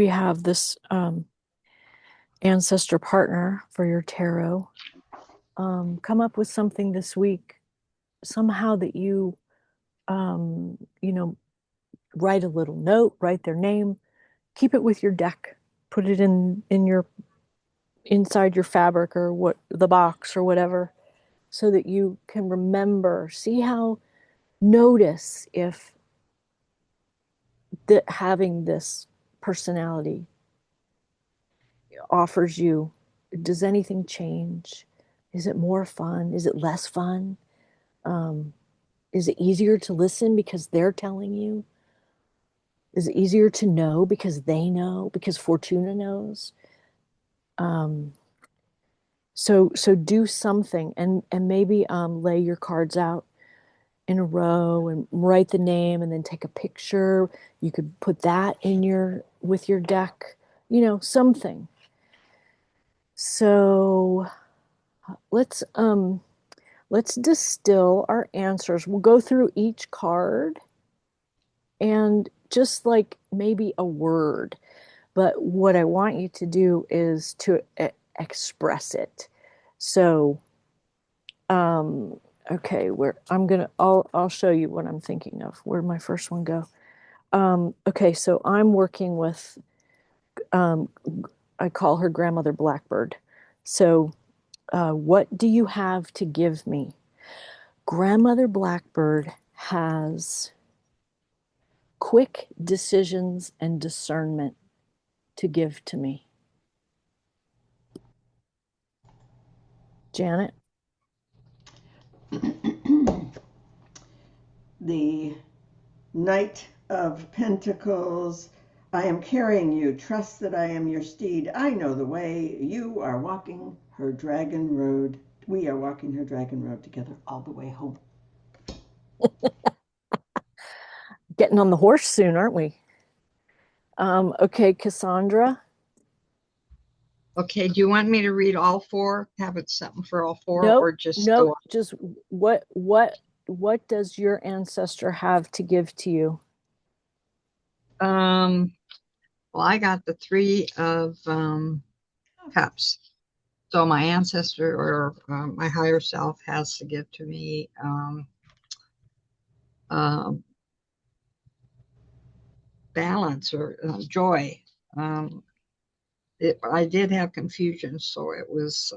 have this ancestor partner for your tarot, come up with something this week, somehow that you know, write a little note, write their name, keep it with your deck, put it in your inside your fabric or what the box or whatever, so that you can remember. See how notice if that having this personality offers you, does anything change? Is it more fun? Is it less fun? Um, is it easier to listen because they're telling you? Is it easier to know because they know, because Fortuna knows? Um, so do something, and maybe lay your cards out in a row and write the name and then take a picture. You could put that in your with your deck, something. So let's distill our answers. We'll go through each card and just like maybe a word. But what I want you to do is to express it. So, um, okay, I'll show you what I'm thinking of. Where'd my first one go? Okay, so I'm working with, um, I call her Grandmother Blackbird. So, what do you have to give me? Grandmother Blackbird has quick decisions and discernment to give to me. Janet? The Knight of Pentacles. I am carrying you. Trust that I am your steed. I know the way. You are walking her dragon road. We are walking her dragon road together all the way home. Getting on the horse soon, aren't we? Okay, Cassandra. Okay, do you want me to read all four? Have it something for all four, Nope, or just the nope. one? Just what does your ancestor have to give to you? Well, I got the three of cups. So my ancestor or my higher self has to give to me um, balance or joy. I did have confusion, so it was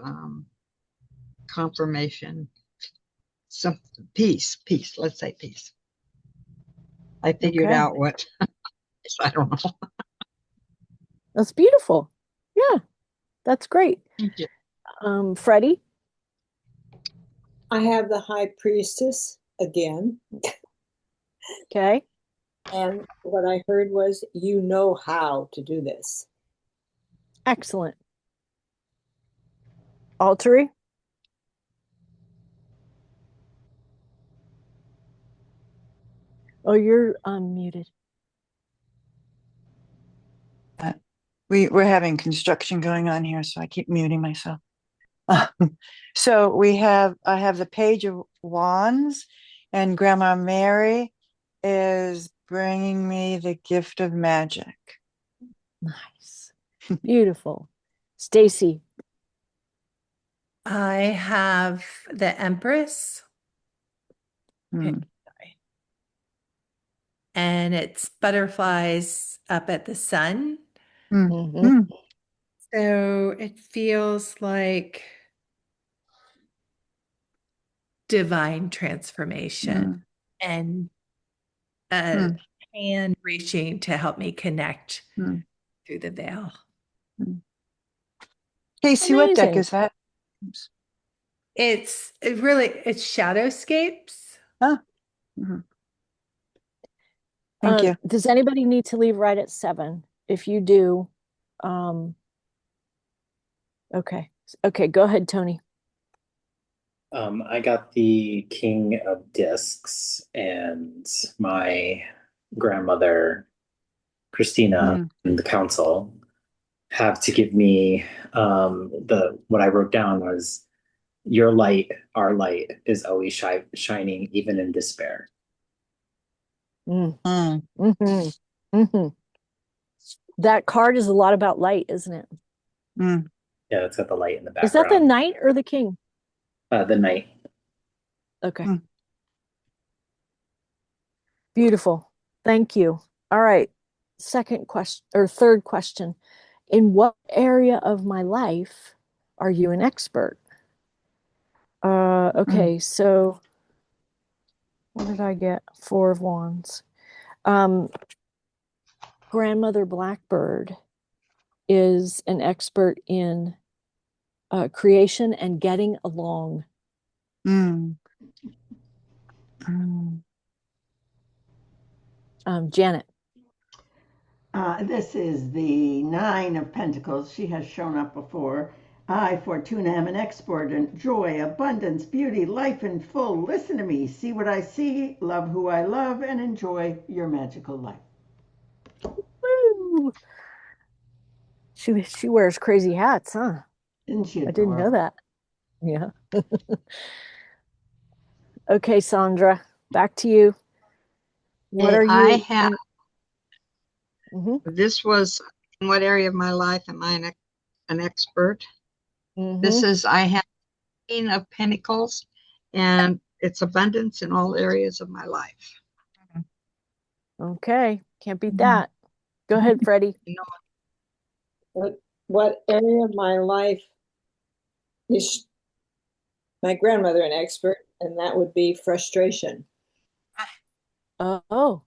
confirmation. Some peace, peace. Let's say peace. I figured Okay, out what. I don't know. that's beautiful. Yeah, that's great. Thank you. Freddie. I have the high priestess again. Okay, And what I heard was, you know how to do this. excellent. Alteri. Oh, you're unmuted. We're having construction going on here, so I keep muting myself. So I have the Page of Wands, and Grandma Mary is bringing me the gift of magic. Nice, beautiful. Stacy. I have the Empress, Hmm. and it's butterflies up at the sun. Hmm. Mm-hmm. Hmm. So it feels like divine transformation Hmm. and a Hmm. hand reaching to help me connect Hmm. through the veil. Hmm. Casey, what deck Amazing. is that? Oops. It's shadowscapes. Ah. Mhm. Thank you. Does anybody need to leave right at 7? If you do, um, okay. Okay, go ahead, Tony. I got the King of Discs, and my grandmother, Christina, Hmm. and the council have to give me the what I wrote down was your light, our light is always shining even in despair. Mm. Hmm. Mm-hmm. Mm-hmm. That card is a lot about light, isn't it? Mm. Yeah, it's got the light in the Is that the background. knight or the king? The night. Okay. Mm. Beautiful. Thank you. All right. Second question or third question. In what area of my life are you an expert? Mm. Okay, so what did I get? Four of Wands. Um, Grandmother Blackbird is an expert in creation and getting along. Mm. Mm. Janet. This is the Nine of Pentacles. She has shown up before. I, Fortuna, am an expert in joy, abundance, beauty, life in full. Listen to me, see what I see, love who I love, and enjoy your magical life. Woo! She wears crazy hats, huh? Isn't she I didn't know adorable? that. Yeah. Okay, Sandra, back to you. What Okay, are I you have, in? Mm-hmm, this was, in what area of my life am I an expert? This mm-hmm. is, I have Queen of Pentacles, and it's abundance in all areas of my life. Okay, can't beat Mm. that. Go ahead, Freddie. You know, What area of my life is my grandmother an expert? And that would be frustration. Oh,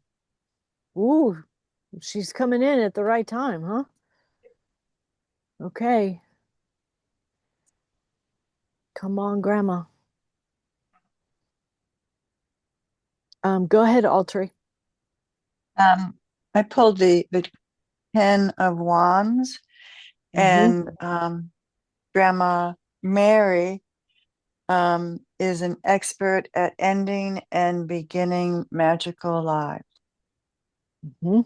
ooh, she's coming in at the right time, huh? Okay, come on, Grandma. Go ahead, Altry. I pulled the Ten of Wands, Mm-hmm, and Grandma Mary is an expert at ending and beginning magical lives. mm-hmm,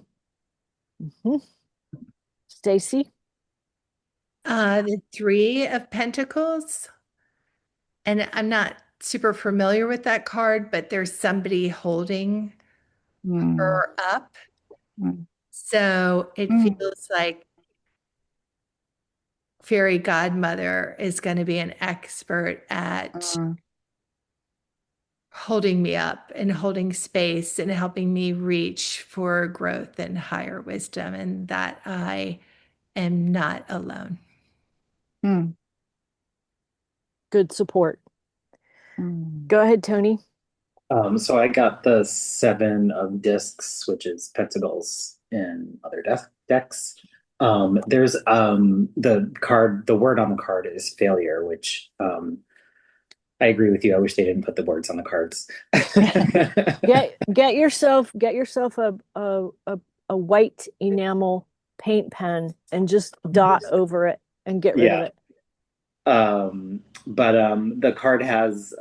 mm-hmm. Stacy. The Three of Pentacles. And I'm not super familiar with that card, but there's somebody holding Mm. her up. Mm. So it Mm. feels like fairy godmother is going to be an expert at Mm. holding me up and holding space and helping me reach for growth and higher wisdom, and that I am not alone. Mm. Good support. Mm. Go ahead, Tony. So I got the Seven of Discs, which is Pentacles in other decks. There's the card, the word on the card is failure, which I agree with you. I wish they didn't put the words on the cards. Get yourself a white enamel paint pen and just dot over it and get rid of Yeah. it. But the card has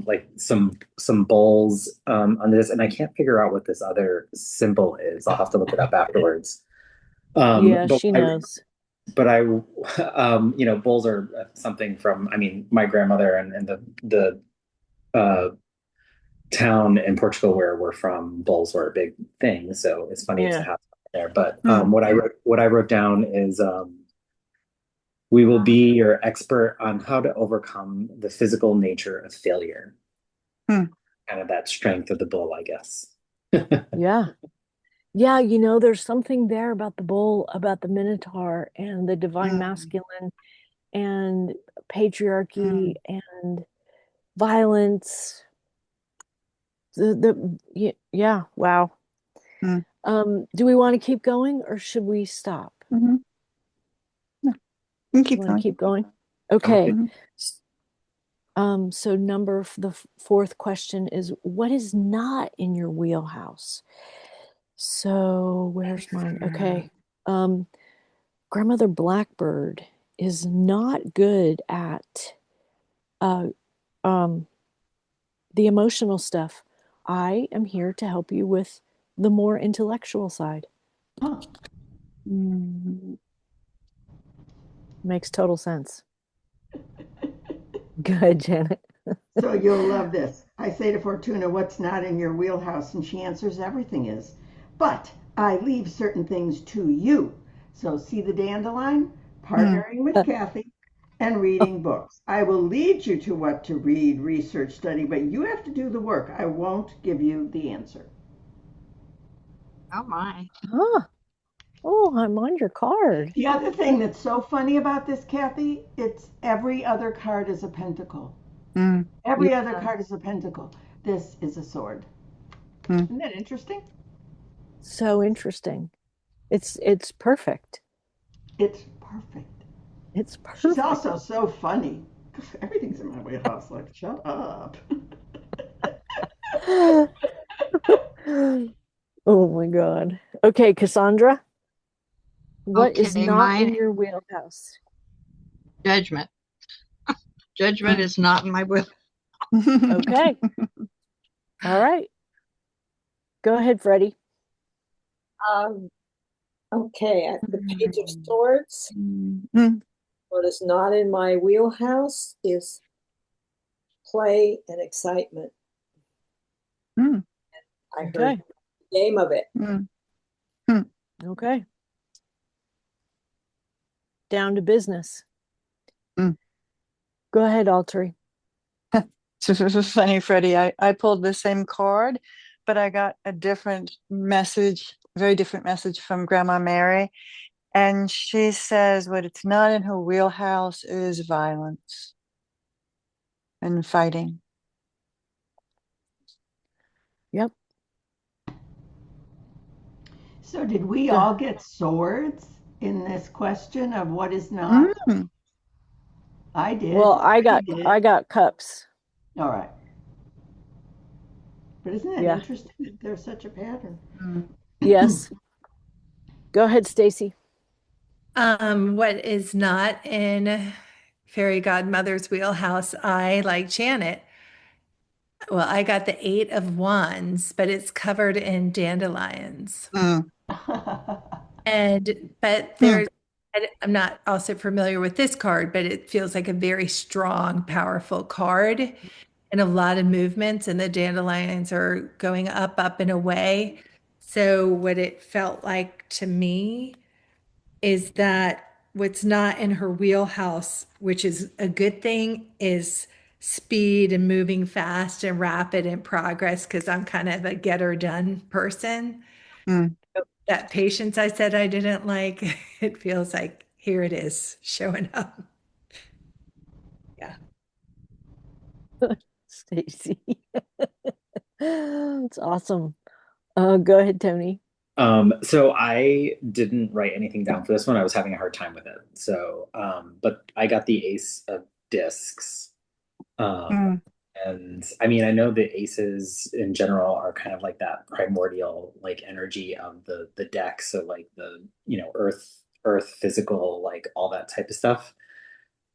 like some bowls on this, and I can't figure out what this other symbol is. I'll have to look it up afterwards. Um, Yeah, but she I knows. but I bowls are something from, I mean, my grandmother and the uh town in Portugal where we're from, bowls were a big thing. So it's funny to Yeah. have there. But Mm. what I wrote down is we will be your expert on how to overcome the physical nature of failure. Mm. Kind of that strength of the bull, I guess. Yeah. Yeah, there's something there about the bull, about the Minotaur and the divine Mm. masculine and patriarchy Mm. and violence. Yeah, wow. Mm. Do we want to keep going or should we stop? Mhm. Yeah, you can You keep want to going. keep going? Okay. Okay. Mhm. So the fourth question is what is not in your wheelhouse? So where's mine? Okay. Um, Grandmother Blackbird is not good at uh, um, the emotional stuff. I am here to help you with the more intellectual side. Huh. Mm. Makes total sense. Good, Janet. So you'll love this. I say to Fortuna, what's not in your wheelhouse? And she answers, everything is. But I leave certain things to you. So see the dandelion, partnering with Kathy, and reading books. I will lead you to what to read, research, study, but you have to do the work. I won't give you the answer. Oh my. Huh. Oh, I'm on your card. The other thing that's so funny about this, Kathy, it's every other card is a pentacle. Mm, Every other Yeah. card is a pentacle. This is a sword. mm. Isn't that interesting? So interesting. It's perfect. It's perfect. It's She's perfect. also so funny. Everything's in my wheelhouse. Like, shut up. Oh my God. Okay, Cassandra, what is Okay, not in my your wheelhouse? judgment. Judgment is not in my will. Okay. All right. Go ahead, Freddie. Um, okay, at the Page of Swords. Mm, What is not in my wheelhouse is play and excitement. mm, I heard Okay. the game of it. mm, Okay. Down to business. mm. Go ahead, Altry. So this was funny, Freddie. I pulled the same card, but I got a different message, very different message from Grandma Mary. And she says what it's not in her wheelhouse is violence and fighting. Yep. So, did we Go. all get swords in this question of what is not? Mm, I did. Well, Freddie did. I got cups. All right. But isn't that Yeah. interesting that there's such a pattern? mm, Yes. Go ahead, Stacy. What is not in Fairy Godmother's wheelhouse? I like Janet. Well, I got the Eight of Wands, but it's covered in dandelions. mm, But mm, I'm not also familiar with this card, but it feels like a very strong, powerful card and a lot of movements, and the dandelions are going up, up and away. So, what it felt like to me is that what's not in her wheelhouse, which is a good thing, is speed and moving fast and rapid in progress, because I'm kind of a get her done person. mm. That patience I said I didn't like, it feels like here it is showing up. Yeah. Stacy. It's awesome. Go ahead, Tony. So I didn't write anything down for this one. I was having a hard time with it. So, but I got the Ace of Discs. Um, Mm, and I mean, I know the aces in general are kind of like that primordial like energy of the deck. So like the, earth, physical, like all that type of stuff.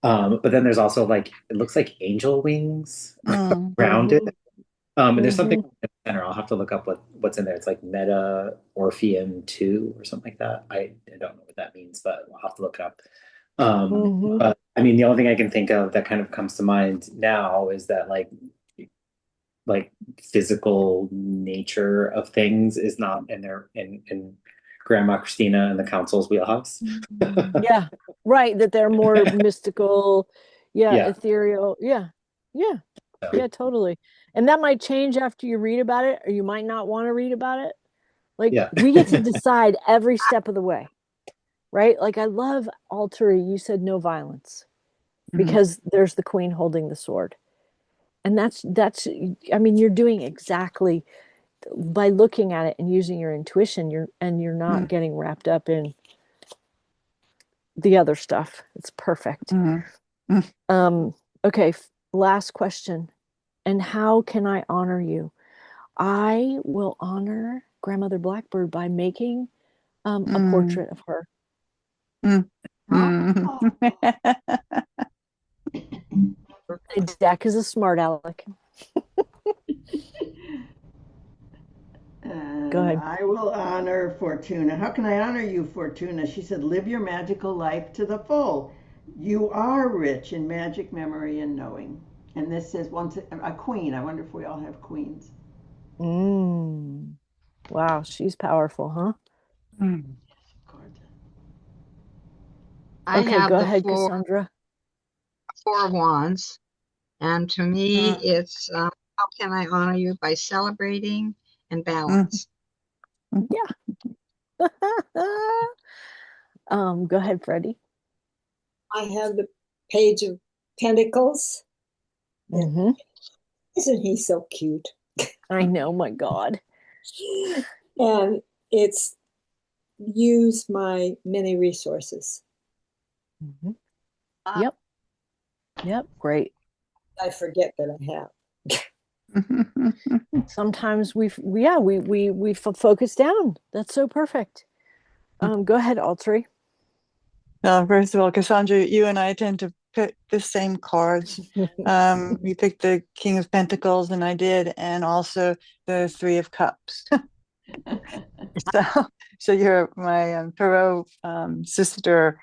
But then there's also like it looks like angel wings mm, around it. Mm-hmm. And there's something Mm-hmm. in the center. I'll have to look up what's in there. It's like Meta Orpheum 2 or something like that. I don't know what that means, but I'll have to look it up. Mm-hmm. But I mean, the only thing I can think of that kind of comes to mind now is that like physical nature of things is not in their in Grandma Christina and the council's wheelhouse. Yeah. Right. That they're more mystical. Yeah. Yeah. Ethereal. Yeah. Yeah. So, Yeah, totally. And that might change after you read about it, or you might not want to read about it. Like yeah. we get to decide every step of the way, right? Like I love Alteri, you said no violence mm, because there's the queen holding the sword. And that's I mean, you're doing exactly by looking at it and using your intuition, you're not mm, getting wrapped up in the other stuff. It's perfect. mm, mm. Okay, last question. And how can I honor you? I will honor Grandmother Blackbird by making a Mm, portrait of her. mm, mm. Oh. Jack is a smart aleck. Go And ahead. I will honor Fortuna. How can I honor you, Fortuna? She said, live your magical life to the full. You are rich in magic, memory, and knowing. And this says once a queen. I wonder if we all have queens. Mm. Wow, she's powerful, huh? Mm. Gorgeous. I Okay, have go the ahead, Cassandra. Four of Wands, and to me, Mm, it's how can I honor you by celebrating and mm, balance. mm. Yeah. Go ahead, Freddie. I have the Page of Pentacles. And Mm-hmm. isn't he so cute? I know, my God. And it's use my many resources. Mm-hmm. Uh, Yep. Yep. Great. I forget that I have. Sometimes we focus down. That's so perfect. Go ahead, Altry. First of all, Cassandra, you and I tend to pick the same cards. You picked the King of Pentacles, and I did, and also the Three of Cups. So, so you're my Tarot sister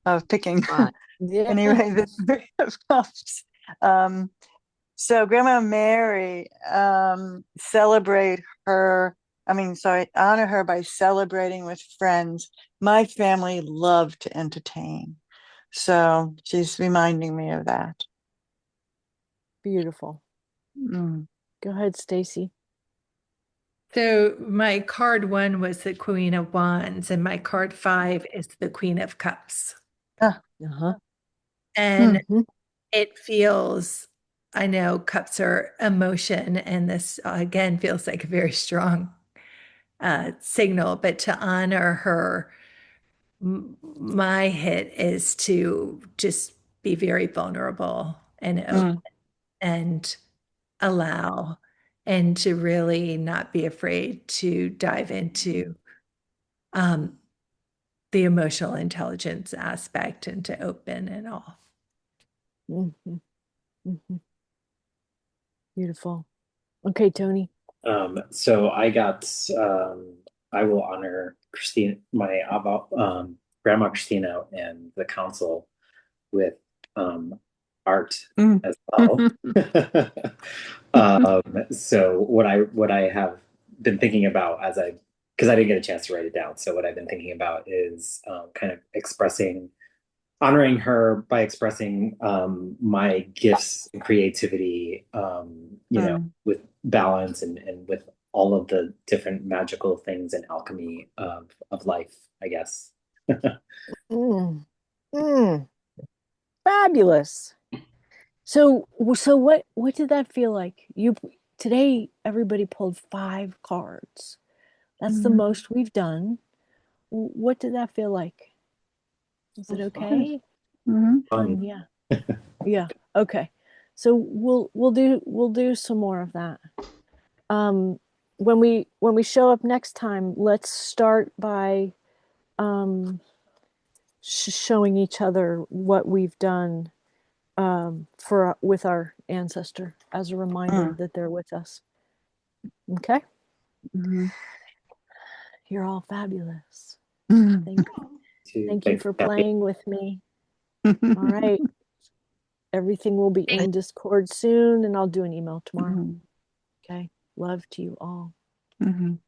of picking. right. Yeah. Anyway, the Three of Cups. Um, so Grandma Mary, celebrate her. I mean, sorry, honor her by celebrating with friends. My family love to entertain. So she's reminding me of that. Beautiful. Mm, Go ahead, Stacy. So my card 1 was the Queen of Wands, and my card 5 is the Queen of Cups. ah, Uh-huh. And Mm-hmm. it feels, I know cups are emotion, and this again feels like a very strong signal, but to honor her, my hit is to just be very vulnerable and open mm, and allow, and to really not be afraid to dive into um, the emotional intelligence aspect and to open and all. Mm-hmm. Mm-hmm. Beautiful. Okay, Tony. So I got I will honor Christine, my grandma Christina, and the council with art mm. as well. um, so what I have been thinking about as I because I didn't get a chance to write it down. So what I've been thinking about is kind of honoring her by expressing my gifts and creativity, Mm, with balance and with all of the different magical things and alchemy of life, I guess. Mm. Mm. Fabulous. So what did that feel like? You today everybody pulled 5 cards. That's the mm, most we've done. What did that feel like? Was it That's fun. okay? mm, Fun. Yeah. Yeah. Okay. So we'll do some more of that. Um when we show up next time, let's start by um showing each other what we've done for with our ancestor as a reminder mm, that they're with us. Okay? mm, You're all fabulous. mm. Thank thank you Thanks for for having playing with me. All right. Everything will be in Discord soon, and I'll do an email tomorrow. Mhm, Okay. Love to you all. mhm.